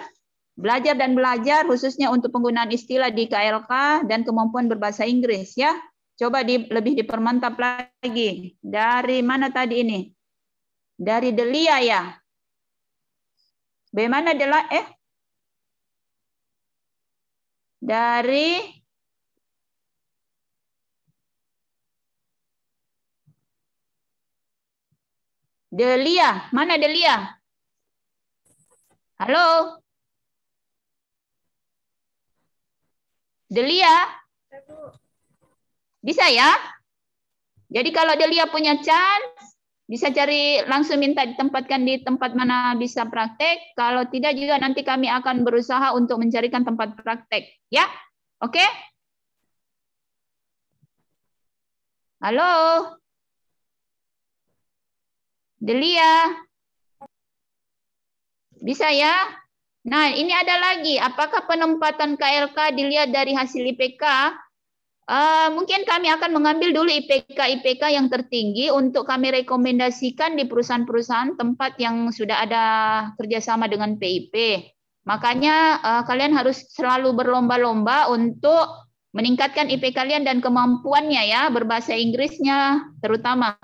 dan belajar, khususnya untuk penggunaan istilah di KLK dan kemampuan berbahasa Inggris ya. Coba lebih dipermantap lagi. Dari mana tadi ini? Dari Delia ya. Bagaimana Delia? Dari Delia, mana Delia? Halo? Delia? Bisa ya? Jadi kalau Delia punya chance, bisa cari langsung minta ditempatkan di tempat mana bisa praktek. Kalau tidak juga nanti kami akan berusaha untuk mencarikan tempat praktek. Ya? Oke? Halo? Delia? Bisa ya? Nah, ini ada lagi. Apakah penempatan KLK dilihat dari hasil IPK? Mungkin kami akan mengambil dulu IPK yang tertinggi untuk kami rekomendasikan di perusahaan-perusahaan tempat yang sudah ada kerjasama dengan PIP. Makanya kalian harus selalu berlomba-lomba untuk meningkatkan IP kalian dan kemampuannya ya, berbahasa Inggrisnya terutama.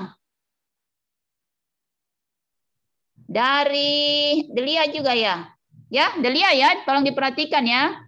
Dari Delia juga ya. Ya, Delia ya, tolong diperhatikan ya.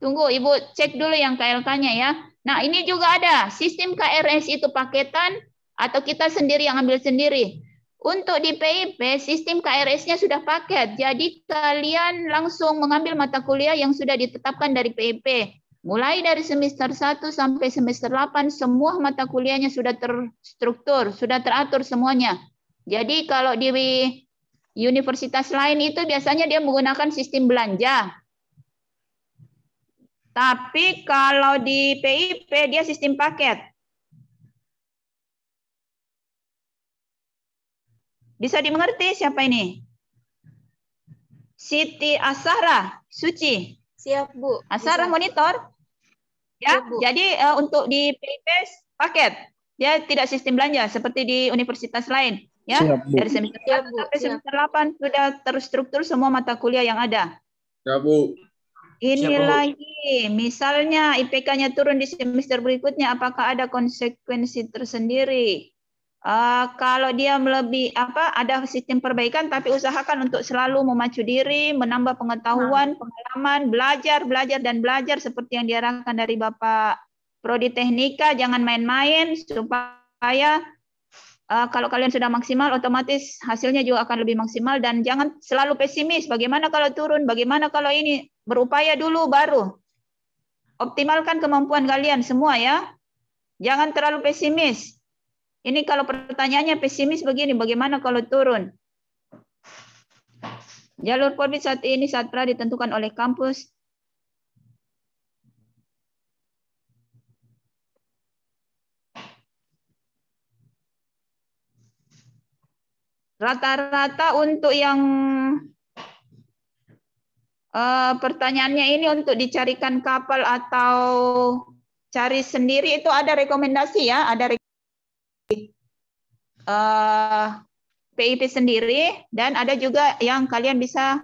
Tunggu, Ibu cek dulu yang KLK-nya ya. Nah, ini juga ada. Sistem KRS itu paketan atau kita sendiri yang ambil sendiri. Untuk di PIP, sistem KRS-nya sudah paket. Jadi kalian langsung mengambil mata kuliah yang sudah ditetapkan dari PIP. Mulai dari semester 1 sampai semester 8, semua mata kuliahnya sudah terstruktur, sudah teratur semuanya. Jadi kalau di universitas lain itu biasanya dia menggunakan sistem belanja. Tapi kalau di PIP dia sistem paket. Bisa dimengerti siapa ini? Siti Asara Suci. Siap, Bu. Asara Bisa. monitor. Ya, Siap, Bu. jadi untuk di PIP paket. Dia tidak sistem belanja seperti di universitas lain. Ya, Siap, Bu. dari semester Siap, 1 Bu. sampai Siap. semester 8 sudah terstruktur semua mata kuliah yang ada. Ya, Bu. Ini Siap, Bu. lagi, misalnya IPK-nya turun di semester berikutnya, apakah ada konsekuensi tersendiri? Kalau dia ada sistem perbaikan, tapi usahakan untuk selalu memacu diri, menambah pengetahuan, pengalaman, belajar dan belajar seperti yang diarahkan dari Bapak Prodi Teknika. Jangan main-main supaya kalau kalian sudah maksimal, otomatis hasilnya juga akan lebih maksimal. Dan jangan selalu pesimis. Bagaimana kalau turun? Bagaimana kalau ini? Berupaya dulu baru. Optimalkan kemampuan kalian semua ya. Jangan terlalu pesimis. Ini kalau pertanyaannya pesimis begini, bagaimana kalau turun? Jalur Polbit saat ini saat ditentukan oleh kampus. Rata-rata untuk yang pertanyaannya ini untuk dicarikan kapal atau cari sendiri itu ada rekomendasi ya, ada PIP sendiri dan ada juga yang kalian bisa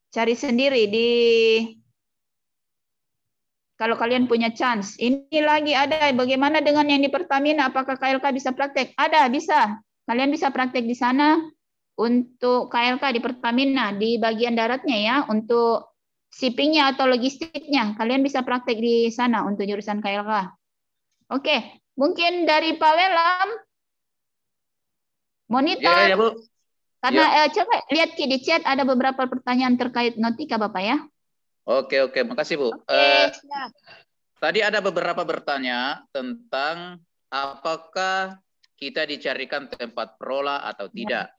cari sendiri kalau kalian punya chance. Ini lagi ada bagaimana dengan yang di Pertamina, apakah KLK bisa praktek? Ada, bisa. Kalian bisa praktek di sana untuk KLK di Pertamina di bagian daratnya ya, untuk shippingnya atau logistiknya. Kalian bisa praktek di sana untuk jurusan KLK. Oke. Mungkin dari Pak Welam, monitor. Ya, Bu. Karena coba lihat di chat ada beberapa pertanyaan terkait Nautika, Bapak ya. Oke, makasih Bu. Siap. Tadi ada beberapa bertanya tentang apakah kita dicarikan tempat prola atau tidak.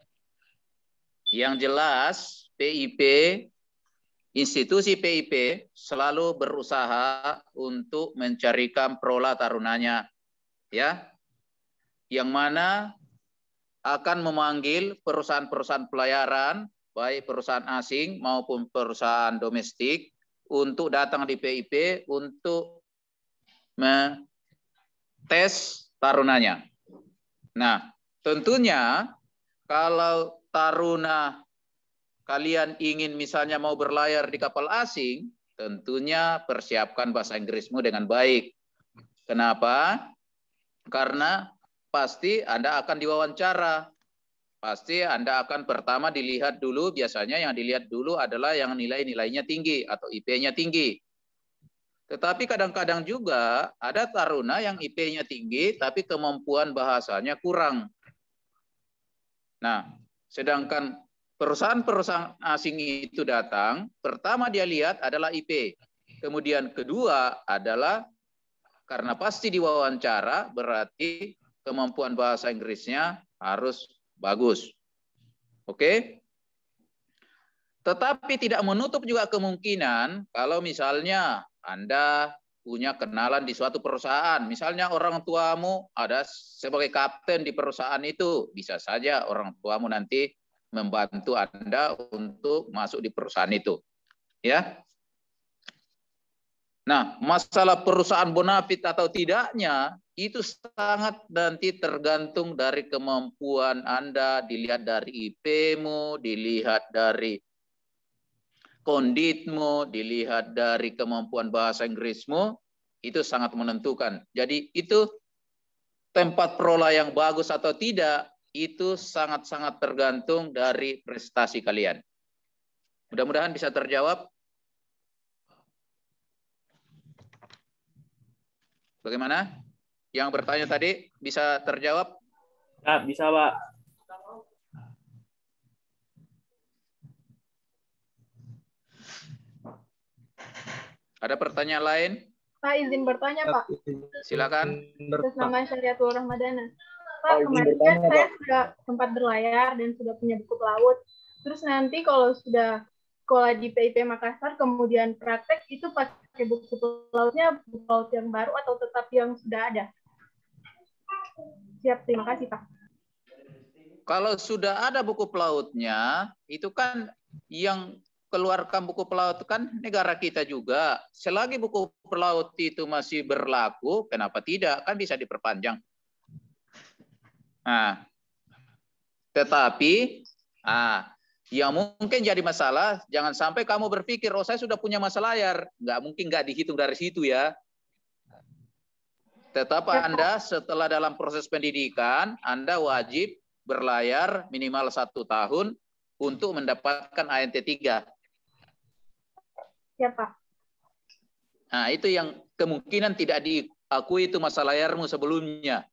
Yang jelas PIP, institusi PIP selalu berusaha untuk mencarikan prola tarunanya. Ya, yang mana akan memanggil perusahaan-perusahaan pelayaran, baik perusahaan asing maupun perusahaan domestik, untuk datang di PIP untuk tes tarunanya. Nah, tentunya kalau taruna kalian ingin misalnya mau berlayar di kapal asing, tentunya persiapkan bahasa Inggrismu dengan baik. Kenapa? Karena pasti Anda akan diwawancara. Pasti Anda akan pertama dilihat dulu, biasanya yang dilihat dulu adalah yang nilai-nilainya tinggi atau IP-nya tinggi. Tetapi kadang-kadang juga ada taruna yang IP-nya tinggi tapi kemampuan bahasanya kurang. Nah, sedangkan perusahaan-perusahaan asing itu datang, pertama dia lihat adalah IP. Kemudian kedua adalah karena pasti diwawancara, berarti kemampuan bahasa Inggrisnya harus bagus. Oke? Tetapi tidak menutup juga kemungkinan kalau misalnya Anda punya kenalan di suatu perusahaan. Misalnya orang tuamu ada sebagai kapten di perusahaan itu. Bisa saja orang tuamu nanti membantu Anda untuk masuk di perusahaan itu. Ya. Nah, masalah perusahaan bonafit atau tidaknya itu sangat nanti tergantung dari kemampuan Anda, dilihat dari IP-mu, dilihat dari konditmu, dilihat dari kemampuan bahasa Inggrismu, itu sangat menentukan. Jadi itu tempat prola yang bagus atau tidak, itu sangat-sangat tergantung dari prestasi kalian. Mudah-mudahan bisa terjawab. Bagaimana? Yang bertanya tadi bisa terjawab? Ya, bisa, Pak. Ada pertanyaan lain? Pak, izin bertanya, Pak. Silakan. Atas nama Syariatul Ramadana. Pak, kemarin kan saya sudah sempat berlayar dan sudah punya buku pelaut. Terus nanti kalau sudah sekolah di PIP Makassar, kemudian praktek, itu pakai buku pelautnya, buku pelaut yang baru atau tetap yang sudah ada? Siap, terima kasih, Pak. Kalau sudah ada buku pelautnya, itu kan yang keluarkan buku pelaut kan negara kita juga. Selagi buku pelaut itu masih berlaku, kenapa tidak? Kan bisa diperpanjang. Nah, tetapi yang mungkin jadi masalah, jangan sampai kamu berpikir, oh saya sudah punya masa layar. Nggak mungkin nggak dihitung dari situ ya. Tetap Anda setelah dalam proses pendidikan, Anda wajib berlayar minimal 1 tahun untuk mendapatkan ANT 3. Ya, Pak. Nah, itu yang kemungkinan tidak diakui itu masa layarmu sebelumnya.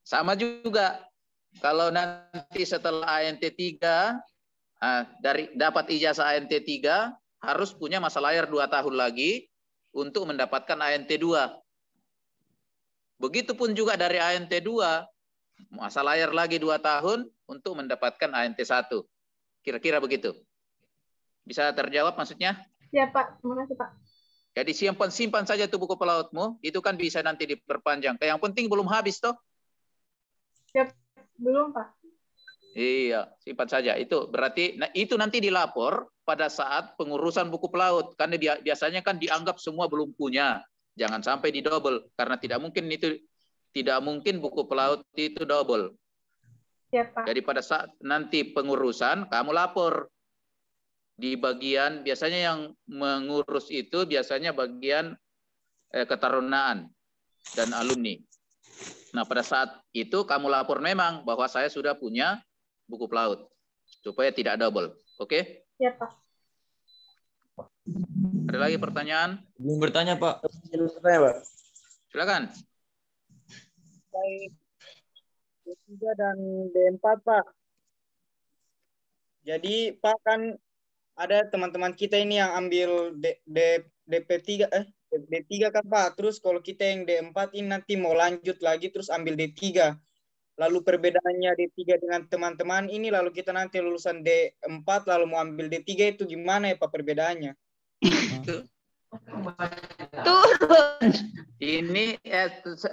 Sama juga, kalau nanti setelah ANT 3, dapat ijazah ANT 3, harus punya masa layar 2 tahun lagi untuk mendapatkan ANT 2. Begitupun juga dari ANT 2, masa layar lagi 2 tahun untuk mendapatkan ANT 1. Kira-kira begitu. Bisa terjawab maksudnya? Ya, Pak. Terima kasih, Pak. Jadi simpan saja tuh buku pelautmu, itu kan bisa nanti diperpanjang. Yang penting belum habis toh. Ya, belum, Pak. Iya, simpan saja. Itu berarti itu nanti dilapor pada saat pengurusan buku pelaut. Karena biasanya kan dianggap semua belum punya. Jangan sampai didouble karena tidak mungkin buku pelaut itu double. Ya, Pak. Jadi pada saat nanti pengurusan kamu lapor di bagian, biasanya yang mengurus itu biasanya bagian ketarunaan dan alumni. Nah, pada saat itu kamu lapor memang bahwa saya sudah punya buku pelaut supaya tidak double. Oke? Ya, Pak. Ada lagi pertanyaan? Belum bertanya, Pak. Silakan. D3 dan D4, Pak. Jadi, Pak, kan ada teman-teman kita ini yang ambil D3 kan, Pak. Terus kalau kita yang D4 ini nanti mau lanjut lagi terus ambil D3. Lalu perbedaannya D3 dengan teman-teman ini, lalu kita nanti lulusan D4 lalu mau ambil D3 itu gimana ya, Pak, perbedaannya? Turun. Ini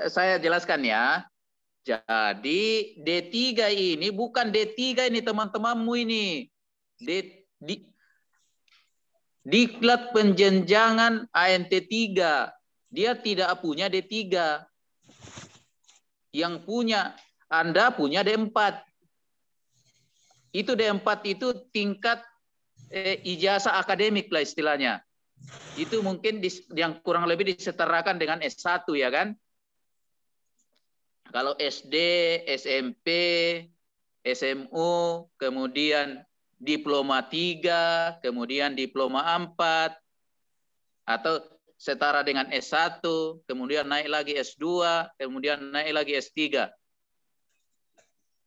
saya jelaskan ya. Jadi D3 ini bukan D3 ini teman-temanmu ini. Diklat penjenjangan ANT 3. Dia tidak punya D3. Yang punya, Anda punya D4. Itu D4 itu tingkat ijazah akademik lah istilahnya. Itu mungkin yang kurang lebih disetarakan dengan S1 ya kan? Kalau SD, SMP, SMU, kemudian diploma 3, kemudian diploma 4, atau setara dengan S1, kemudian naik lagi S2, kemudian naik lagi S3.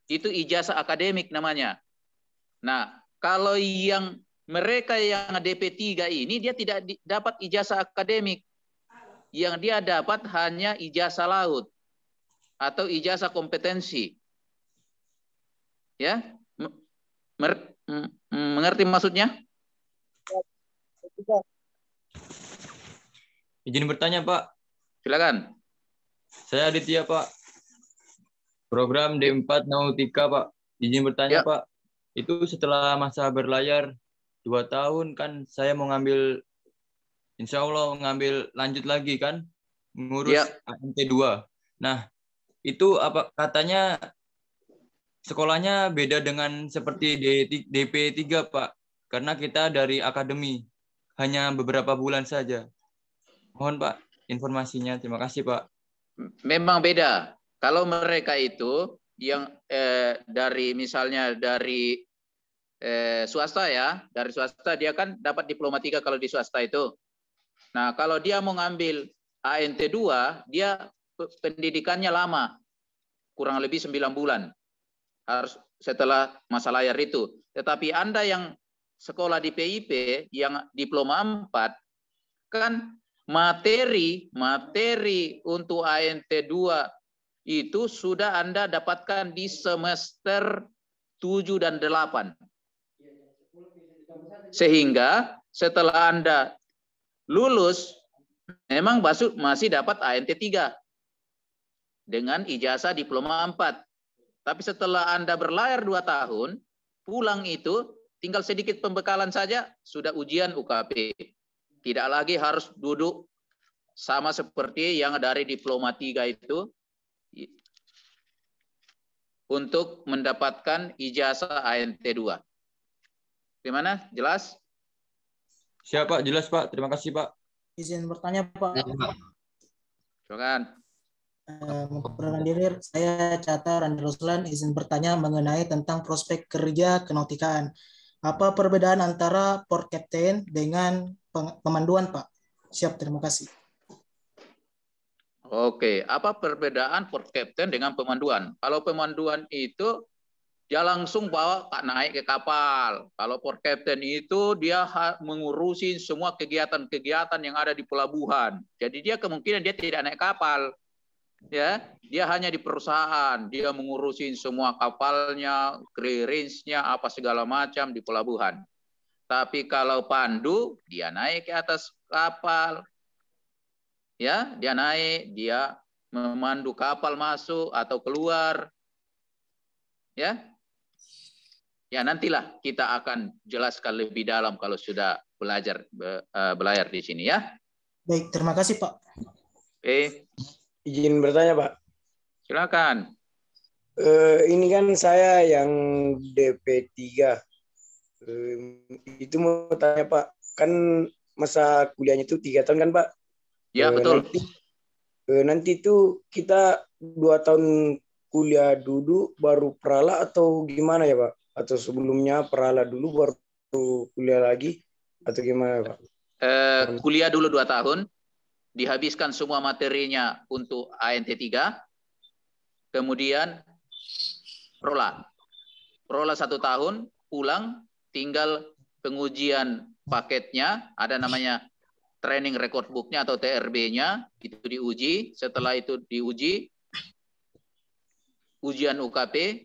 Itu ijazah akademik namanya. Nah, kalau yang mereka yang DP3 ini, dia tidak dapat ijazah akademik. Yang dia dapat hanya ijazah laut atau ijazah kompetensi. Ya? Mengerti maksudnya? Izin bertanya, Pak. Silakan. Saya Aditya, Pak. Program D4 Nautika, Pak. Izin bertanya, Pak. Itu setelah masa berlayar 2 tahun kan saya mau ngambil, insya Allah ngambil lanjut lagi kan, ngurus ANT 2. Nah, itu apa katanya sekolahnya beda dengan seperti DP3, Pak. Karena kita dari akademi, hanya beberapa bulan saja. Mohon, Pak, informasinya. Terima kasih, Pak. Memang beda. Kalau mereka itu yang dari misalnya dari swasta ya, dari swasta dia kan dapat diploma 3 kalau di swasta itu. Nah, kalau dia mau ngambil ANT 2, dia pendidikannya lama, kurang lebih 9 bulan. Harus setelah masa layar itu. Tetapi Anda yang sekolah di PIP, yang diploma 4, kan materi untuk ANT 2 itu sudah Anda dapatkan di semester 7 dan 8. Sehingga setelah Anda lulus, memang masih dapat ANT 3 dengan ijazah diploma 4. Tapi setelah Anda berlayar 2 tahun, pulang itu tinggal sedikit pembekalan saja, sudah ujian UKP. Tidak lagi harus duduk sama seperti yang dari Diploma 3 itu untuk mendapatkan ijazah ANT 2. Gimana? Jelas? Siap Pak, jelas Pak. Terima kasih Pak. Izin bertanya Pak. Silakan. Memperkenalkan diri, saya Cata Randi Ruslan, izin bertanya mengenai tentang prospek kerja kenautikaan. Apa perbedaan antara port captain dengan pemanduan, Pak? Siap, terima kasih. Oke, apa perbedaan port captain dengan pemanduan? Kalau pemanduan itu dia langsung bawa naik ke kapal. Kalau port captain itu dia mengurusi semua kegiatan-kegiatan yang ada di pelabuhan. Jadi dia kemungkinan dia tidak naik kapal. Ya, dia hanya di perusahaan, dia mengurusin semua kapalnya, clearance-nya, apa segala macam di pelabuhan. Tapi kalau pandu, dia naik ke atas kapal, ya, dia naik, dia memandu kapal masuk atau keluar, ya, ya nantilah kita akan jelaskan lebih dalam kalau sudah belajar di sini, ya. Baik, terima kasih Pak. Oke. Izin bertanya, Pak. Silakan. Ini kan saya yang DP3. Itu mau tanya, Pak. Kan masa kuliahnya itu 3 tahun kan, Pak? Ya, betul. Nanti itu kita 2 tahun kuliah dulu baru perala atau gimana ya, Pak? Atau sebelumnya perala dulu baru kuliah lagi? Atau gimana, Pak? Kuliah dulu 2 tahun. Dihabiskan semua materinya untuk ANT 3, kemudian prola 1 tahun, pulang, tinggal pengujian paketnya, ada namanya training record book-nya atau TRB-nya, itu diuji, setelah itu diuji, ujian UKP,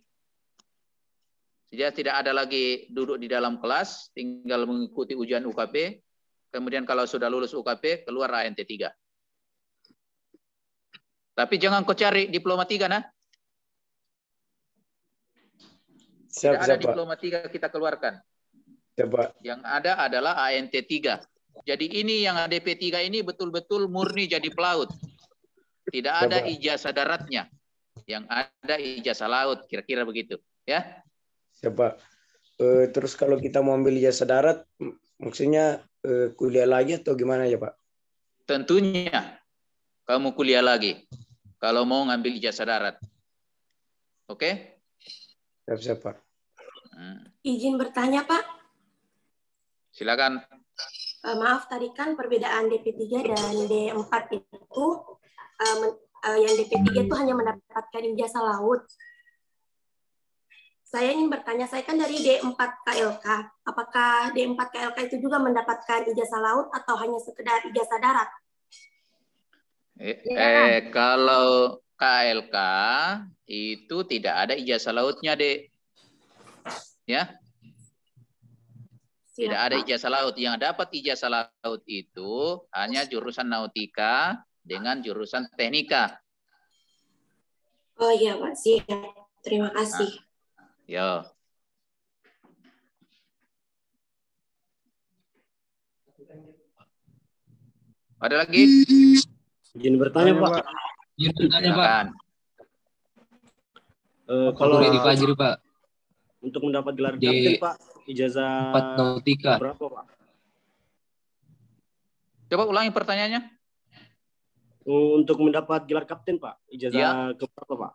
jadi tidak ada lagi duduk di dalam kelas, tinggal mengikuti ujian UKP, kemudian kalau sudah lulus UKP, keluar ANT 3. Tapi jangan kau cari Diploma 3, nah. Tidak ada Diploma 3 kita keluarkan. Siap, yang ada adalah ANT 3. Jadi ini yang DP 3 ini betul-betul murni jadi pelaut. Tidak ada ijazah daratnya. Yang ada ijazah laut, kira-kira begitu. Ya. Siap, Pak. Terus kalau kita mau ambil ijazah darat, maksudnya kuliah lagi atau gimana ya, Pak? Tentunya kamu kuliah lagi kalau mau ngambil ijazah darat. Oke? Siap, Pak. Izin bertanya, Pak. Silakan. Maaf, tadi kan perbedaan DP3 dan D4 itu, yang DP3 itu hanya mendapatkan ijazah laut. Saya ingin bertanya, saya kan dari D4 KLK. Apakah D4 KLK itu juga mendapatkan ijazah laut atau hanya sekedar ijazah darat? Kalau KLK itu tidak ada ijazah lautnya, Dek. Ya. Tidak ada ijazah laut. Yang dapat ijazah laut itu hanya jurusan nautika dengan jurusan teknika. Oh iya, Pak. Siap. Terima kasih. Yo. Ada lagi? Izin bertanya, Pak. Izin bertanya, Pak. Kalau Dedi Fajri, Pak. Untuk mendapat gelar kapten, Pak, ijazah 4 nautika. berapa, Pak? Coba ulangi pertanyaannya. Untuk mendapat gelar kapten, Pak, ijazah keberapa, Pak?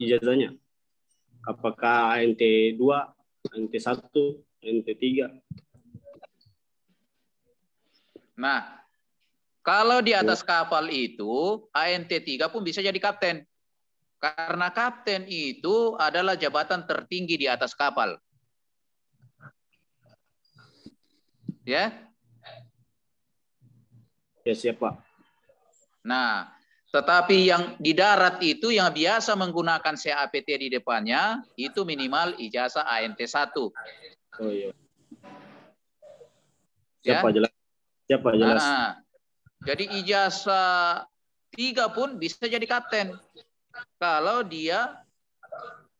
Ijazahnya. Apakah ANT 2, ANT 1, ANT 3? Nah, kalau di atas kapal itu, ANT 3 pun bisa jadi kapten. Karena kapten itu adalah jabatan tertinggi di atas kapal. Ya? Ya, siap, Pak. Nah, tetapi yang di darat itu yang biasa menggunakan CAPT di depannya, itu minimal ijazah ANT 1. Oh iya. Ya? Siapa jelas? Siapa jelas? Nah, jadi ijazah 3 pun bisa jadi kapten. kalau dia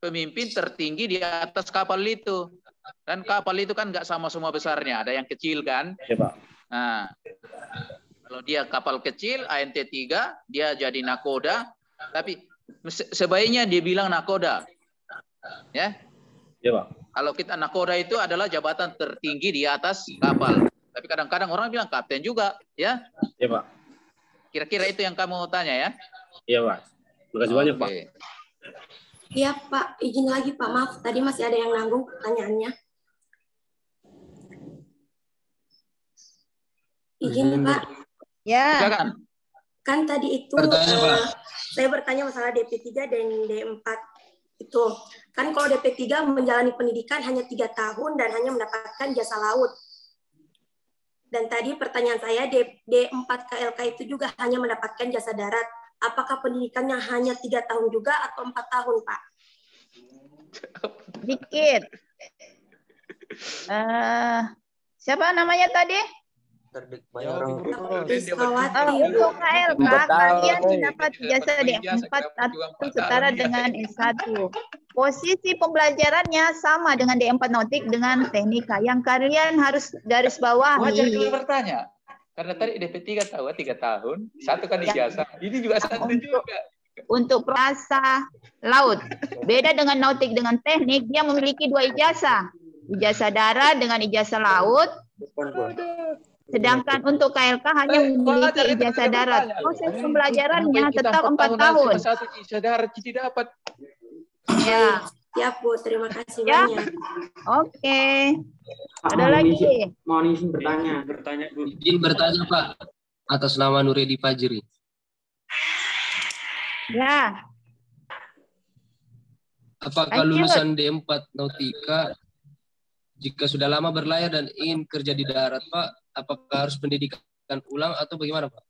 pemimpin tertinggi di atas kapal itu. Dan kapal itu kan nggak sama semua besarnya, ada yang kecil kan. Ya, Pak. Nah, kalau dia kapal kecil, ANT3, dia jadi nakoda, tapi sebaiknya dia bilang nakoda. Ya. Ya, Pak. Kalau kita nakoda itu adalah jabatan tertinggi di atas kapal. Tapi kadang-kadang orang bilang kapten juga, ya. Ya, Pak. Kira-kira itu yang kamu tanya ya? Iya, Pak. Terima kasih banyak, Pak. Iya, Pak. Izin lagi, Pak. Maaf, tadi masih ada yang nanggung pertanyaannya. Izin, Pak. Ya. Silakan. Kan tadi itu saya bertanya masalah DP3 dan D4 itu. Kan kalau DP3 menjalani pendidikan hanya 3 tahun dan hanya mendapatkan jasa laut. Dan tadi pertanyaan saya, D4 KLK itu juga hanya mendapatkan jasa darat. Apakah pendidikannya hanya 3 tahun juga atau 4 tahun, Pak? Dikit. Siapa namanya tadi? Untuk KLK, kalian mendapat jasa D4 atau setara dengan S1. Posisi pembelajarannya sama dengan D4 nautik dengan teknika. Yang kalian harus garis bawah. Wajar kalau bertanya. Karena tadi DP3 tahu 3 tahun, 1 kan ijazah. Ini juga 1 juga. Untuk prasa laut. Beda dengan nautik dengan teknik, dia memiliki 2 ijazah. Ijazah darat dengan ijazah laut. Sedangkan untuk KLK hanya memiliki ijazah darat. Proses pembelajarannya tetap 4 tahun. 1 ijazah darat tidak dapat. Ya. Ya, Bu. Terima kasih Ya. banyak. Oke. Ada lagi? Mohon izin bertanya. Izin bertanya, Pak. Atas nama Nuredi Fajri. Ya. Apakah lulusan D4 Nautika jika sudah lama berlayar dan ingin kerja di darat, Pak, apakah harus pendidikan ulang atau bagaimana, Pak?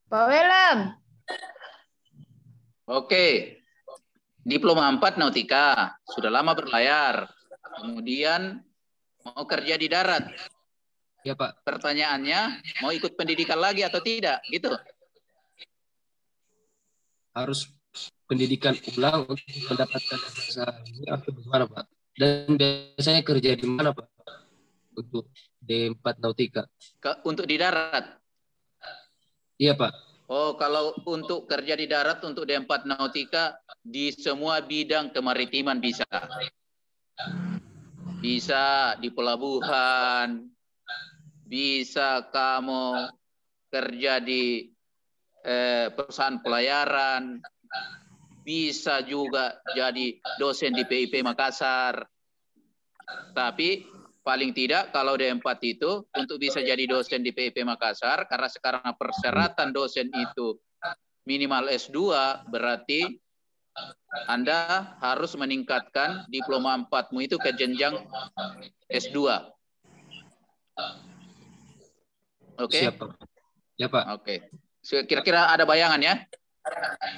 Pak Welem. Oke. Diploma 4 Nautika, sudah lama berlayar. Kemudian mau kerja di darat. Ya, Pak. Pertanyaannya, mau ikut pendidikan lagi atau tidak? Gitu. Harus pendidikan ulang untuk mendapatkan jasa ini atau bagaimana, Pak? Dan biasanya kerja di mana, Pak? Untuk D4 Nautika. Untuk di darat? Iya, Pak. Oh, kalau untuk kerja di darat untuk D4 Nautika di semua bidang kemaritiman bisa. Bisa di pelabuhan, bisa kamu kerja di perusahaan pelayaran, bisa juga jadi dosen di PIP Makassar. Tapi paling tidak kalau D4 itu untuk bisa jadi dosen di PIP Makassar, karena sekarang persyaratan dosen itu minimal S2, berarti Anda harus meningkatkan diploma 4-mu itu ke jenjang S2. Oke? Siap, Pak. Ya, Pak. Oke. Kira-kira ada bayangan ya?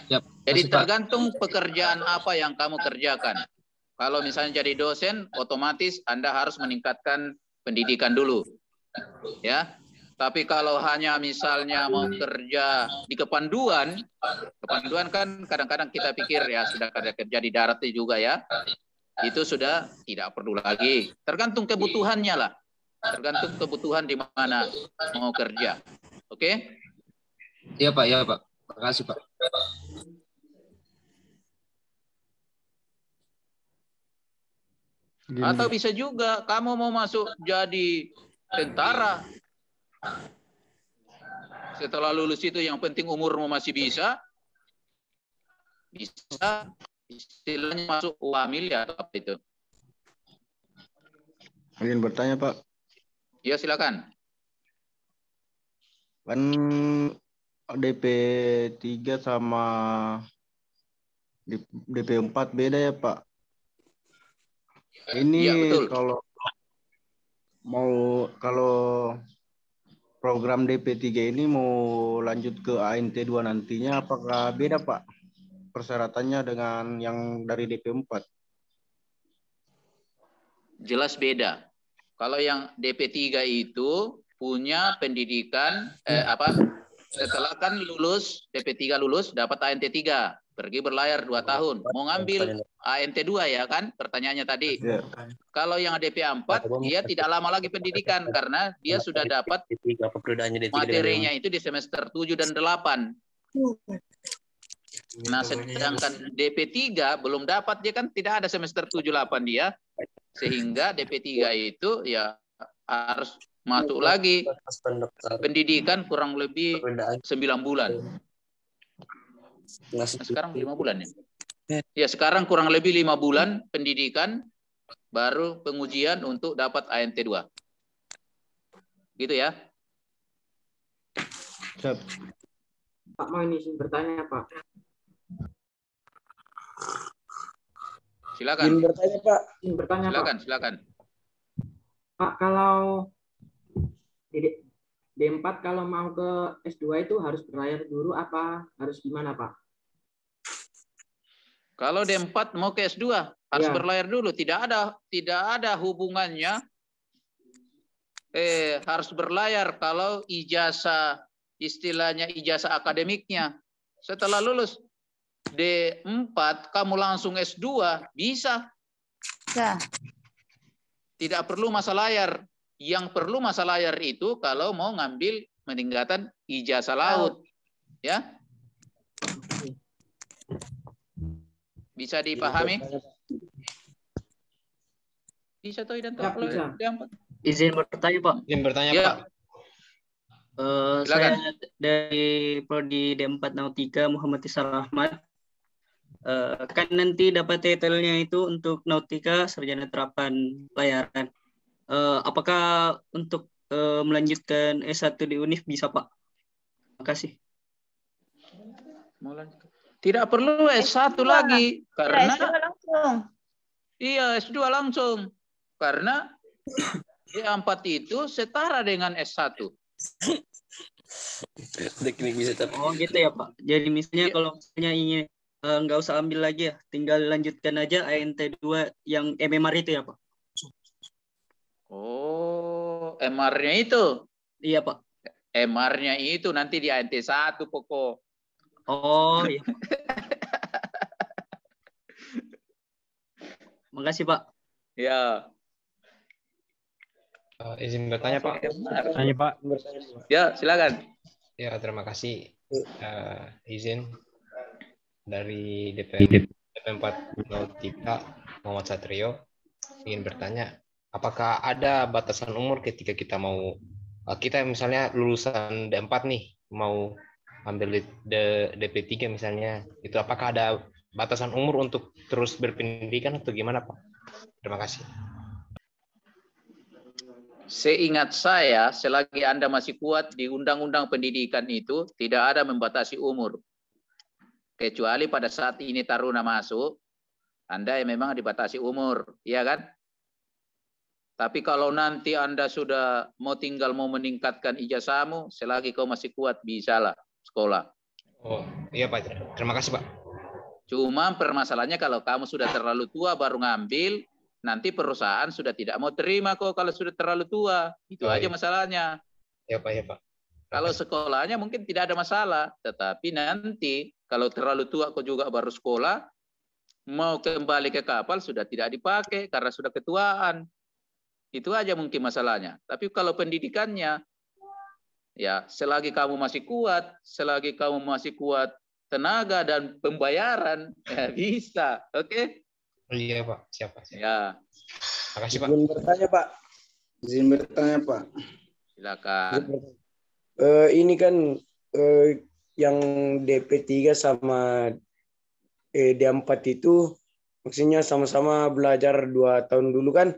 Yap. Jadi tergantung pekerjaan apa yang kamu kerjakan. Kalau misalnya jadi dosen, otomatis Anda harus meningkatkan pendidikan dulu. Ya. Tapi kalau hanya misalnya mau kerja di kepanduan kan kadang-kadang kita pikir ya sudah kerja di darat juga ya. Itu sudah tidak perlu lagi. Tergantung kebutuhannya lah. Tergantung kebutuhan di mana mau kerja. Oke? Iya, Pak. Ya, Pak. Terima kasih, Pak. Atau bisa juga kamu mau masuk jadi tentara. Setelah lulus itu yang penting umurmu masih bisa istilahnya masuk wamil ya atau apa itu. Ingin bertanya, Pak. Ya, silakan. Kan DP3 sama DP4 beda ya, Pak? Ini ya, kalau program DP3 ini mau lanjut ke ANT2 nantinya, apakah beda, Pak, persyaratannya dengan yang dari DP4? Jelas beda. Kalau yang DP3 itu punya pendidikan Setelah kan lulus, DP3 lulus, dapat ANT 3. Pergi berlayar 2 tahun. Mau ngambil ANT 2 ya kan? Pertanyaannya tadi. Kalau yang DP 4, dia tidak lama lagi pendidikan karena dia sudah dapat materinya itu di semester 7 dan 8. Nah, sedangkan DP3 belum dapat, dia kan tidak ada semester 7-8 dia. Sehingga DP3 itu ya harus masuk lagi pendidikan kurang lebih 9 bulan. Nah, sekarang 5 bulan ya? Ya, sekarang kurang lebih 5 bulan pendidikan, baru pengujian untuk dapat ANT 2. Gitu ya? Pak, mau ini bertanya, Pak. Silakan. Ingin bertanya, Pak. Ingin bertanya, silakan, Pak. Silakan. Pak, kalau di D4 kalau mau ke S2 itu harus berlayar dulu apa harus gimana, Pak? Kalau D4 mau ke S2 harus berlayar dulu. Tidak ada hubungannya harus berlayar kalau ijazah, istilahnya ijazah akademiknya. Setelah lulus D4 kamu langsung S2 bisa. Ya. Tidak perlu masa layar. Yang perlu masa layar itu kalau mau ngambil peningkatan ijazah laut. Ya. Bisa dipahami? Bisa toh dan Izin bertanya, Pak. Izin bertanya, ya. Pak. Saya dari Prodi D4 Nautika Muhammad Isar Ahmad. Kan nanti dapat titelnya itu untuk Nautika Sarjana Terapan Pelayaran. Apakah untuk melanjutkan S1 di UNIF bisa, Pak? Terima kasih. Tidak perlu S1 lagi karena S2 langsung. Iya, S2 langsung. Karena D4 itu setara dengan S1. Oh, gitu ya, Pak. Jadi misalnya kalau misalnya ingin nggak usah ambil lagi ya, tinggal lanjutkan aja ANT 2 yang MMR itu ya, Pak. Oh, MR-nya itu? Iya, Pak. MR-nya itu nanti di ANT 1 pokok. Oh, iya. Makasih, Pak. Ya. Izin bertanya, Pak. Tanya, Pak. Ya, silakan. Ya, terima kasih. Izin dari DP4 Nautika Muhammad Satrio ingin bertanya, apakah ada batasan umur ketika kita mau, kita misalnya lulusan D4 nih, mau ambil DP3 misalnya, itu apakah ada batasan umur untuk terus berpendidikan atau gimana, Pak? Terima kasih. Seingat saya, selagi Anda masih kuat di Undang-Undang Pendidikan itu, tidak ada membatasi umur. Kecuali pada saat ini taruna masuk, Anda yang memang dibatasi umur, ya kan? Tapi kalau nanti Anda sudah tinggal mau meningkatkan ijazahmu, selagi kau masih kuat, bisalah sekolah. Oh, iya Pak. Terima kasih, Pak. Cuma permasalahannya kalau kamu sudah terlalu tua baru ngambil, nanti perusahaan sudah tidak mau terima kok kalau sudah terlalu tua. Itu aja masalahnya. Ya, Pak, ya, Pak. Kalau sekolahnya mungkin tidak ada masalah, tetapi nanti kalau terlalu tua kok juga baru sekolah, mau kembali ke kapal sudah tidak dipakai karena sudah ketuaan. Itu aja mungkin masalahnya. Tapi kalau pendidikannya, ya selagi kamu masih kuat, selagi kamu masih kuat tenaga dan pembayaran, ya bisa. Oke? Iya, Pak. Siapa? Ya. Makasih, Pak. Izin bertanya, Pak. Izin bertanya, Pak. Silakan. Ini kan yang DP3 sama D4 itu maksudnya sama-sama belajar 2 tahun dulu kan?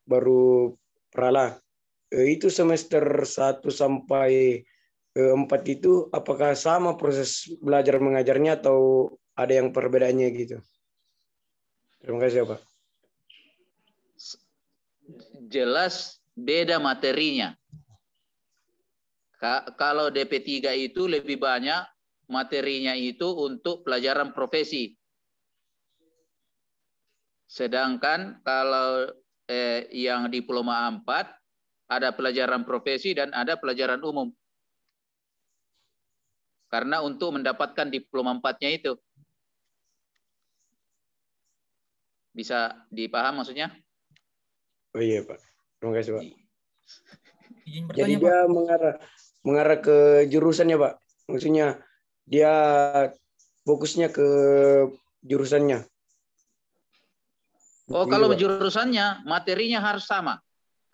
Baru perala. Itu semester 1 sampai 4 itu apakah sama proses belajar mengajarnya atau ada yang perbedaannya gitu? Terima kasih, Pak. Jelas beda materinya. Kalau DP3 itu lebih banyak materinya itu untuk pelajaran profesi. Sedangkan kalau yang diploma 4 ada pelajaran profesi dan ada pelajaran umum. Karena untuk mendapatkan diploma 4-nya itu. Bisa dipaham maksudnya? Oh iya Pak, terima kasih Pak. Izin Jadi bertanya, dia Pak. mengarah ke jurusannya Pak. Maksudnya dia fokusnya ke jurusannya. Oh, Gitu, kalau Pak. jurusannya, materinya harus sama.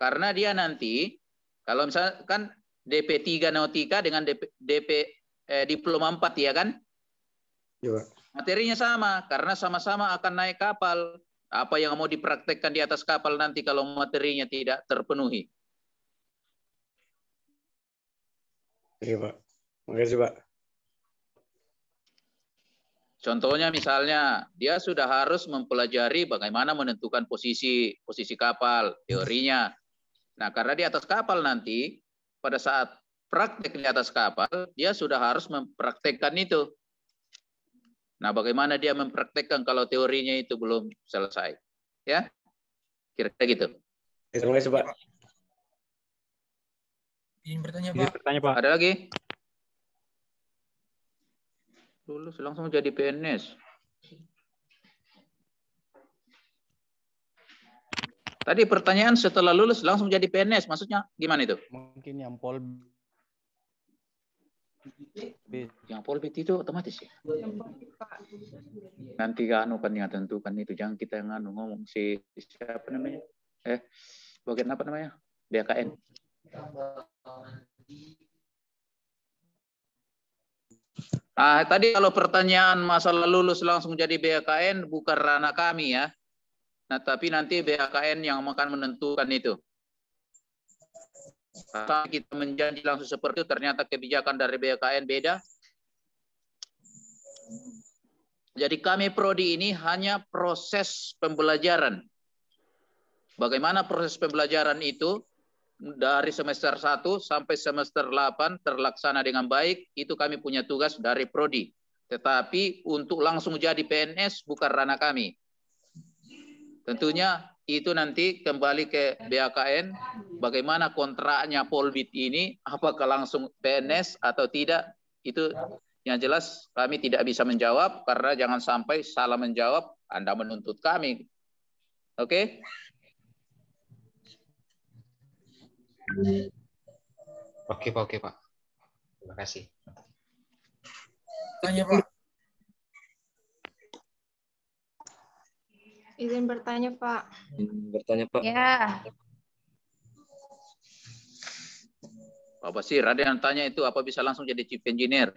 Karena dia nanti, kalau misalkan DP3 Nautika dengan Diploma 4 ya kan? Iya, Pak. Materinya sama, karena sama-sama akan naik kapal. Apa yang mau dipraktekkan di atas kapal nanti kalau materinya tidak terpenuhi. Iya Pak, makasih Pak. Contohnya misalnya, dia sudah harus mempelajari bagaimana menentukan posisi kapal, teorinya. Nah, karena di atas kapal nanti, pada saat praktek di atas kapal, dia sudah harus mempraktekkan itu. Nah, bagaimana dia mempraktekkan kalau teorinya itu belum selesai? Ya, kira-kira gitu. Terima kasih Pak. Izin bertanya, Pak. Ada lagi? Lulus langsung jadi PNS. Tadi pertanyaan setelah lulus langsung jadi PNS, maksudnya gimana itu? Mungkin yang Polbit itu otomatis ya. Nanti kan yang tentukan itu, jangan kita yang ngomong si siapa namanya? Bagian apa namanya? BKN. Tadi kalau pertanyaan masalah lulus langsung jadi BKN bukan ranah kami ya. Nah, tapi nanti BKN yang akan menentukan itu. Kalau kita menjanji langsung seperti itu, ternyata kebijakan dari BKN beda. Jadi kami prodi ini hanya proses pembelajaran. Bagaimana proses pembelajaran itu dari semester 1 sampai semester 8 terlaksana dengan baik, itu kami punya tugas dari prodi. Tetapi untuk langsung jadi PNS bukan ranah kami. Tentunya itu nanti kembali ke BKN, bagaimana kontraknya Polbit ini, apakah langsung PNS atau tidak, itu yang jelas kami tidak bisa menjawab, karena jangan sampai salah menjawab, Anda menuntut kami. Oke? Oke Pak. Terima kasih. Tanya Pak. Izin bertanya Pak. Ya. Pak Basir, ada yang tanya itu apa bisa langsung jadi chief engineer?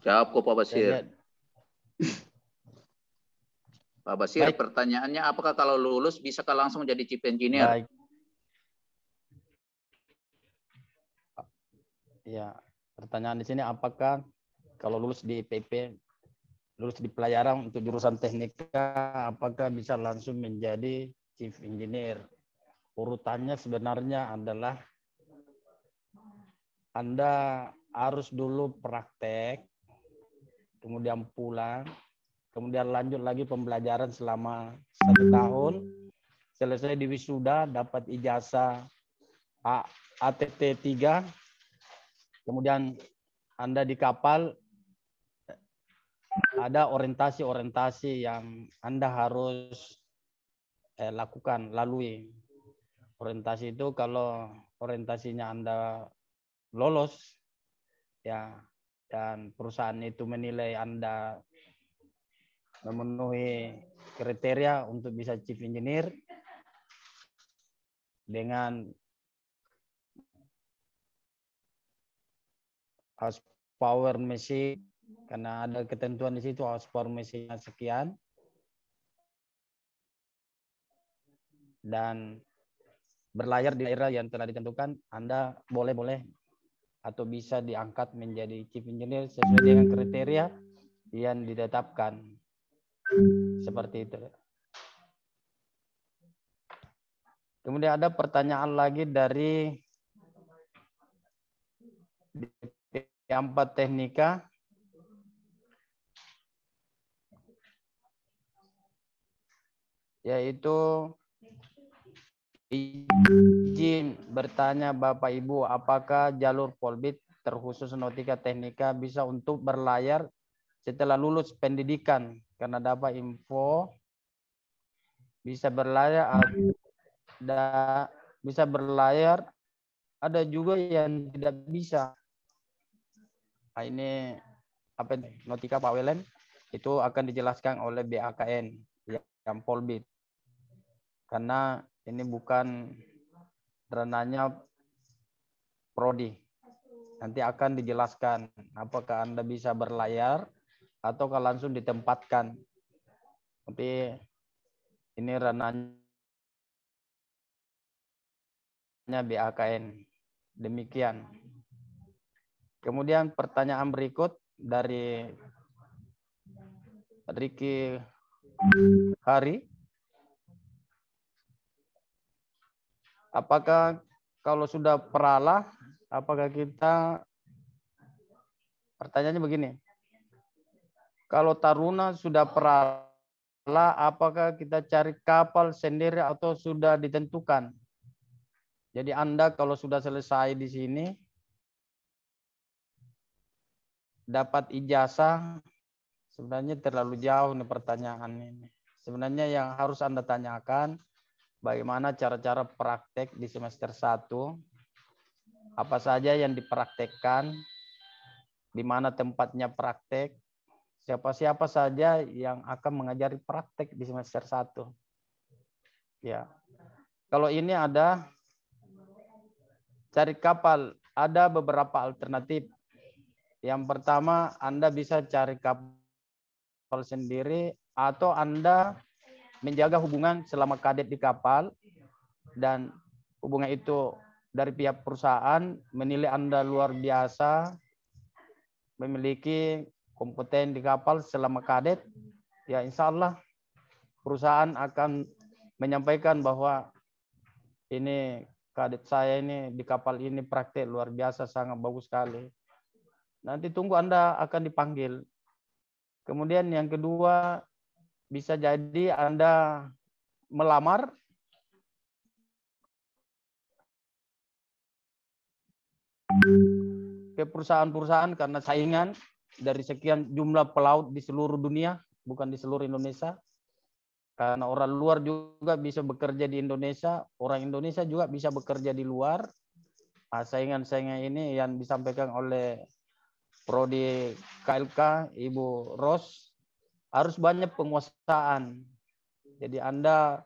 Jawab kok Pak Basir. Pak Basir, pertanyaannya apakah kalau lulus bisa langsung jadi chief engineer? Baik. Ya, pertanyaan di sini apakah kalau lulus di PP, lulus di pelayaran untuk jurusan teknika, apakah bisa langsung menjadi chief engineer? Urutannya sebenarnya adalah Anda harus dulu praktek, kemudian pulang, kemudian lanjut lagi pembelajaran selama 1 tahun, selesai di wisuda, dapat ijazah ATT 3, kemudian Anda di kapal, ada orientasi-orientasi yang Anda harus lalui. Orientasi itu kalau orientasinya Anda lolos, ya, dan perusahaan itu menilai Anda memenuhi kriteria untuk bisa chief engineer dengan horsepower mesin, karena ada ketentuan di situ horsepower mesinnya sekian, dan berlayar di daerah yang telah ditentukan, Anda boleh atau bisa diangkat menjadi chief engineer sesuai dengan kriteria yang ditetapkan. Seperti itu. Kemudian ada pertanyaan lagi dari DP4 Teknika. yaitu izin bertanya Bapak Ibu, apakah jalur Polbit terkhusus Nautika Teknika bisa untuk berlayar setelah lulus pendidikan? Karena dapat info bisa berlayar, ada juga yang tidak bisa. Nah, ini apa Nautika Pak Welen itu akan dijelaskan oleh BAKN yang Polbit. Karena ini bukan ranahnya prodi. Nanti akan dijelaskan apakah Anda bisa berlayar atau langsung ditempatkan. Tapi ini ranahnya BAKN. Demikian. Kemudian pertanyaan berikut dari Ricky Hari. Apakah kalau sudah peralah, apakah kita, pertanyaannya begini, kalau taruna sudah peralah, apakah kita cari kapal sendiri atau sudah ditentukan? Jadi Anda kalau sudah selesai di sini, dapat ijazah, sebenarnya terlalu jauh nih pertanyaan ini. Sebenarnya yang harus Anda tanyakan, bagaimana cara-cara praktek di semester 1, apa saja yang dipraktekkan, di mana tempatnya praktek, siapa-siapa saja yang akan mengajari praktek di semester 1. Ya. Kalau ini ada cari kapal, ada beberapa alternatif. Yang pertama, Anda bisa cari kapal sendiri atau Anda menjaga hubungan selama kadet di kapal, dan hubungan itu dari pihak perusahaan menilai Anda luar biasa, memiliki kompeten di kapal selama kadet, ya insya Allah perusahaan akan menyampaikan bahwa ini kadet saya ini di kapal ini praktek luar biasa, sangat bagus sekali. Nanti tunggu Anda akan dipanggil. Kemudian yang kedua, bisa jadi Anda melamar ke perusahaan-perusahaan karena saingan dari sekian jumlah pelaut di seluruh dunia, bukan di seluruh Indonesia. Karena orang luar juga bisa bekerja di Indonesia, orang Indonesia juga bisa bekerja di luar. Saingan-saingan ini yang disampaikan oleh Prodi KLK, Ibu Ros, harus banyak penguasaan. Jadi Anda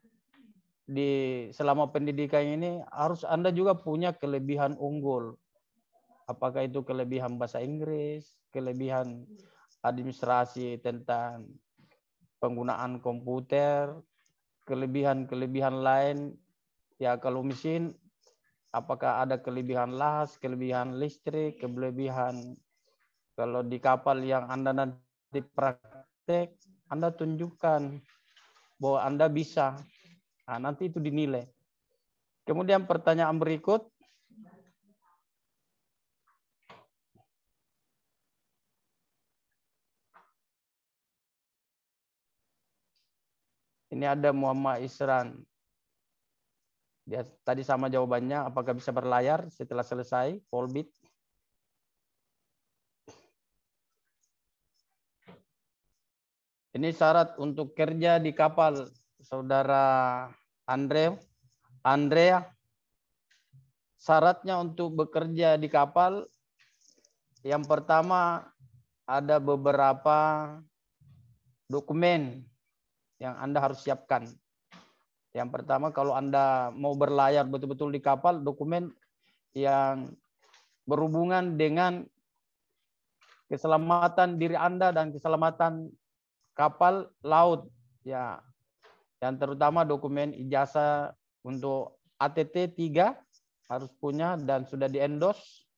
selama pendidikan ini harus Anda juga punya kelebihan unggul. Apakah itu kelebihan bahasa Inggris, kelebihan administrasi tentang penggunaan komputer, kelebihan-kelebihan lain. Ya kalau mesin, apakah ada kelebihan las, kelebihan listrik, kelebihan kalau di kapal yang Anda nanti praktek, Anda tunjukkan bahwa Anda bisa. Nah, nanti itu dinilai. Kemudian pertanyaan berikut. Ini ada Muhammad Isran. Dia tadi sama jawabannya, apakah bisa berlayar setelah selesai Polbit? Ini syarat untuk kerja di kapal, Saudara Andrea. Syaratnya untuk bekerja di kapal, yang pertama ada beberapa dokumen yang Anda harus siapkan. Yang pertama, kalau Anda mau berlayar betul-betul di kapal, dokumen yang berhubungan dengan keselamatan diri Anda dan keselamatan kapal laut. Ya, yang terutama dokumen ijazah untuk ATT 3 harus punya dan sudah di-endorse.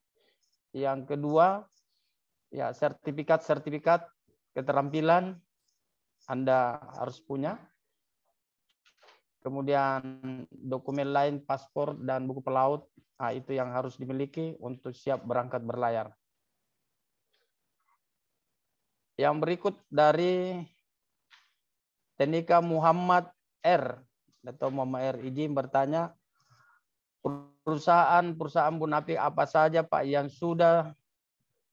Yang kedua, ya sertifikat keterampilan Anda harus punya. Kemudian dokumen lain, paspor dan buku pelaut, nah, itu yang harus dimiliki untuk siap berangkat berlayar. Yang berikut dari Teknika Muhammad R atau Mama R izin bertanya, perusahaan Bunapik apa saja Pak yang sudah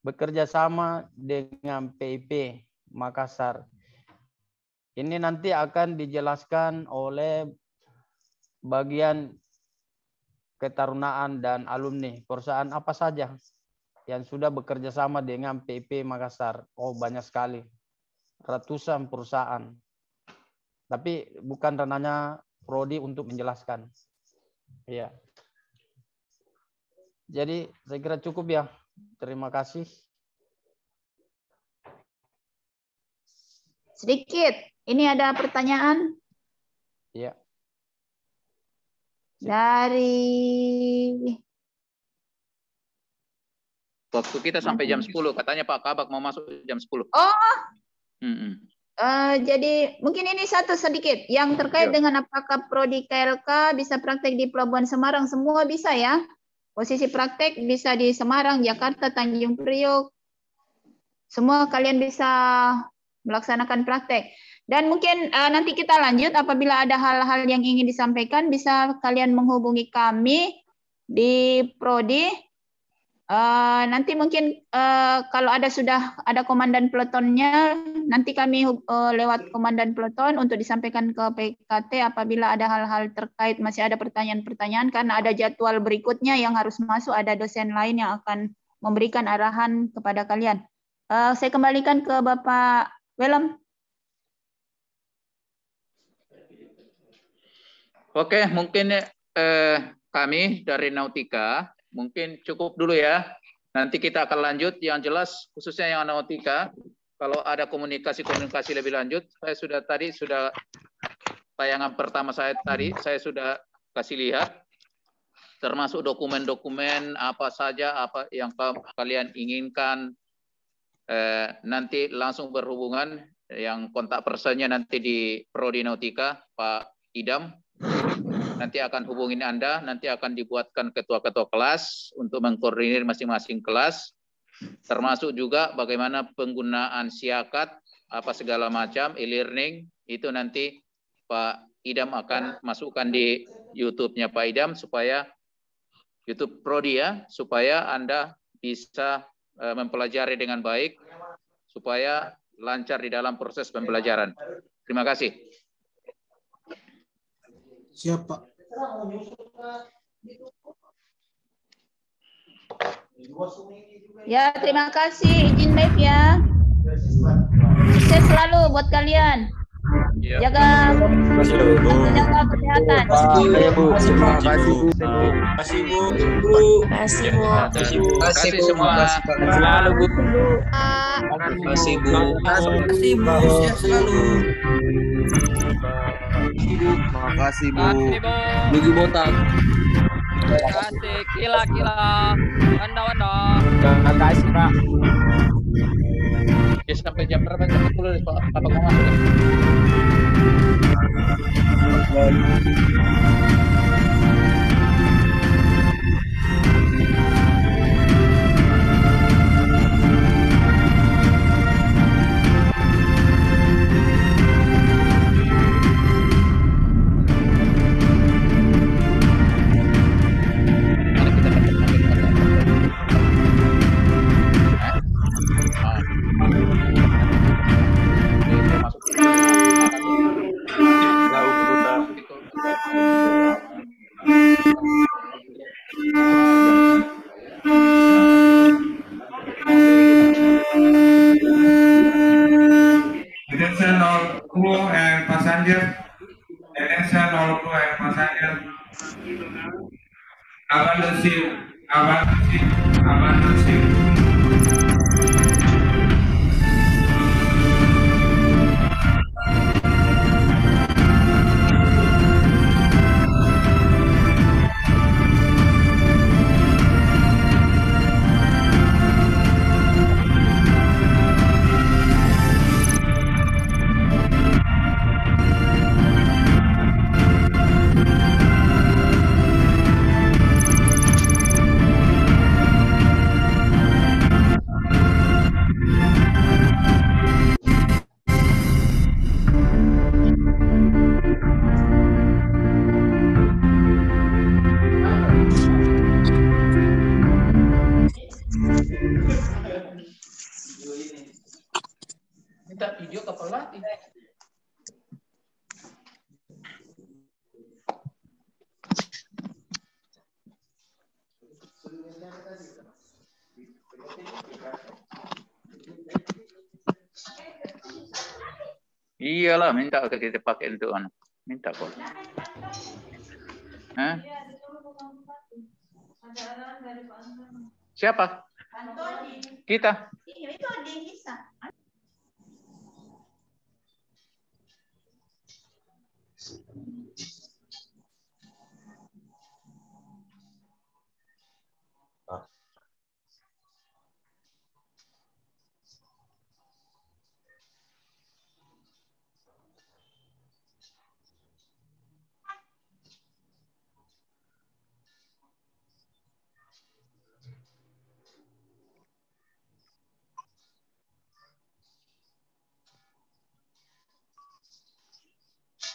bekerja sama dengan PIP Makassar? Ini nanti akan dijelaskan oleh bagian ketarunaan dan alumni. Perusahaan apa saja yang sudah bekerja sama dengan PIP Makassar? Oh, banyak sekali. Ratusan perusahaan. Tapi bukan ranahnya prodi untuk menjelaskan. Iya. Jadi saya kira cukup ya. Terima kasih. Sedikit. Ini ada pertanyaan. Iya. Dari waktu kita sampai jam 10. Katanya Pak Kabak mau masuk jam 10. Oh. Jadi mungkin ini satu sedikit yang terkait dengan apakah prodi KLK bisa praktek di Pelabuhan Semarang, semua bisa ya. Posisi praktek bisa di Semarang, Jakarta, Tanjung Priok. Semua kalian bisa melaksanakan praktek. Dan mungkin nanti kita lanjut apabila ada hal-hal yang ingin disampaikan bisa kalian menghubungi kami di prodi. Nanti mungkin kalau sudah ada komandan peletonnya, nanti kami lewat komandan peleton untuk disampaikan ke PKT apabila ada hal-hal terkait, masih ada pertanyaan-pertanyaan karena ada jadwal berikutnya yang harus masuk, ada dosen lain yang akan memberikan arahan kepada kalian. Saya kembalikan ke Bapak Welem. Oke, mungkin kami dari Nautika mungkin cukup dulu ya. Nanti kita akan lanjut. Yang jelas khususnya yang Nautika, kalau ada komunikasi lebih lanjut, saya sudah tayangan pertama saya tadi saya sudah kasih lihat, termasuk dokumen-dokumen apa saja apa yang kalian inginkan. Nanti langsung berhubungan, yang kontak personnya nanti di Prodi Nautika Pak Idam. Nanti akan hubungin Anda, nanti akan dibuatkan ketua-ketua kelas untuk mengkoordinir masing-masing kelas, termasuk juga bagaimana penggunaan siakat, apa segala macam, e-learning, itu nanti Pak Idam akan masukkan di YouTube-nya Pak Idam, supaya YouTube Prodi ya, supaya Anda bisa mempelajari dengan baik, supaya lancar di dalam proses pembelajaran. Terima kasih. Siapa? Ya, terima kasih. Izin live ya. Sukses selalu buat kalian. Jaga kesehatan. Terima kasih Bu. Terima kasih semua. Selalu Bu. Terima kasih Bu. Sehat selalu. Terima kasih Bu. Lugu botak. Terima kasih. Kila. Wanda. Terima kasih Pak. Ya, sampai jam berapa? Jam 10 Pak. Apa mau masuk? Attention all crew and passengers. Attention all crew and passengers. Abandon ship. Abandon ship. Abandon ship. Iyalah, minta kita pakai untuk anak. Minta kok. Hah? Siapa? Kita.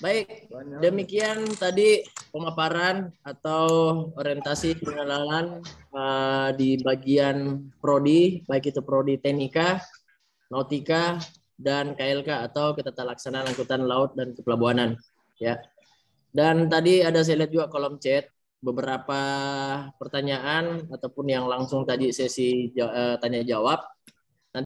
Baik, demikian tadi pemaparan atau orientasi pengenalan di bagian prodi, baik itu prodi teknika, nautika, dan KLK atau ketataklaksanaan angkutan laut dan kepelabuhanan. Ya. Dan tadi ada saya lihat juga kolom chat beberapa pertanyaan ataupun yang langsung tadi sesi tanya jawab.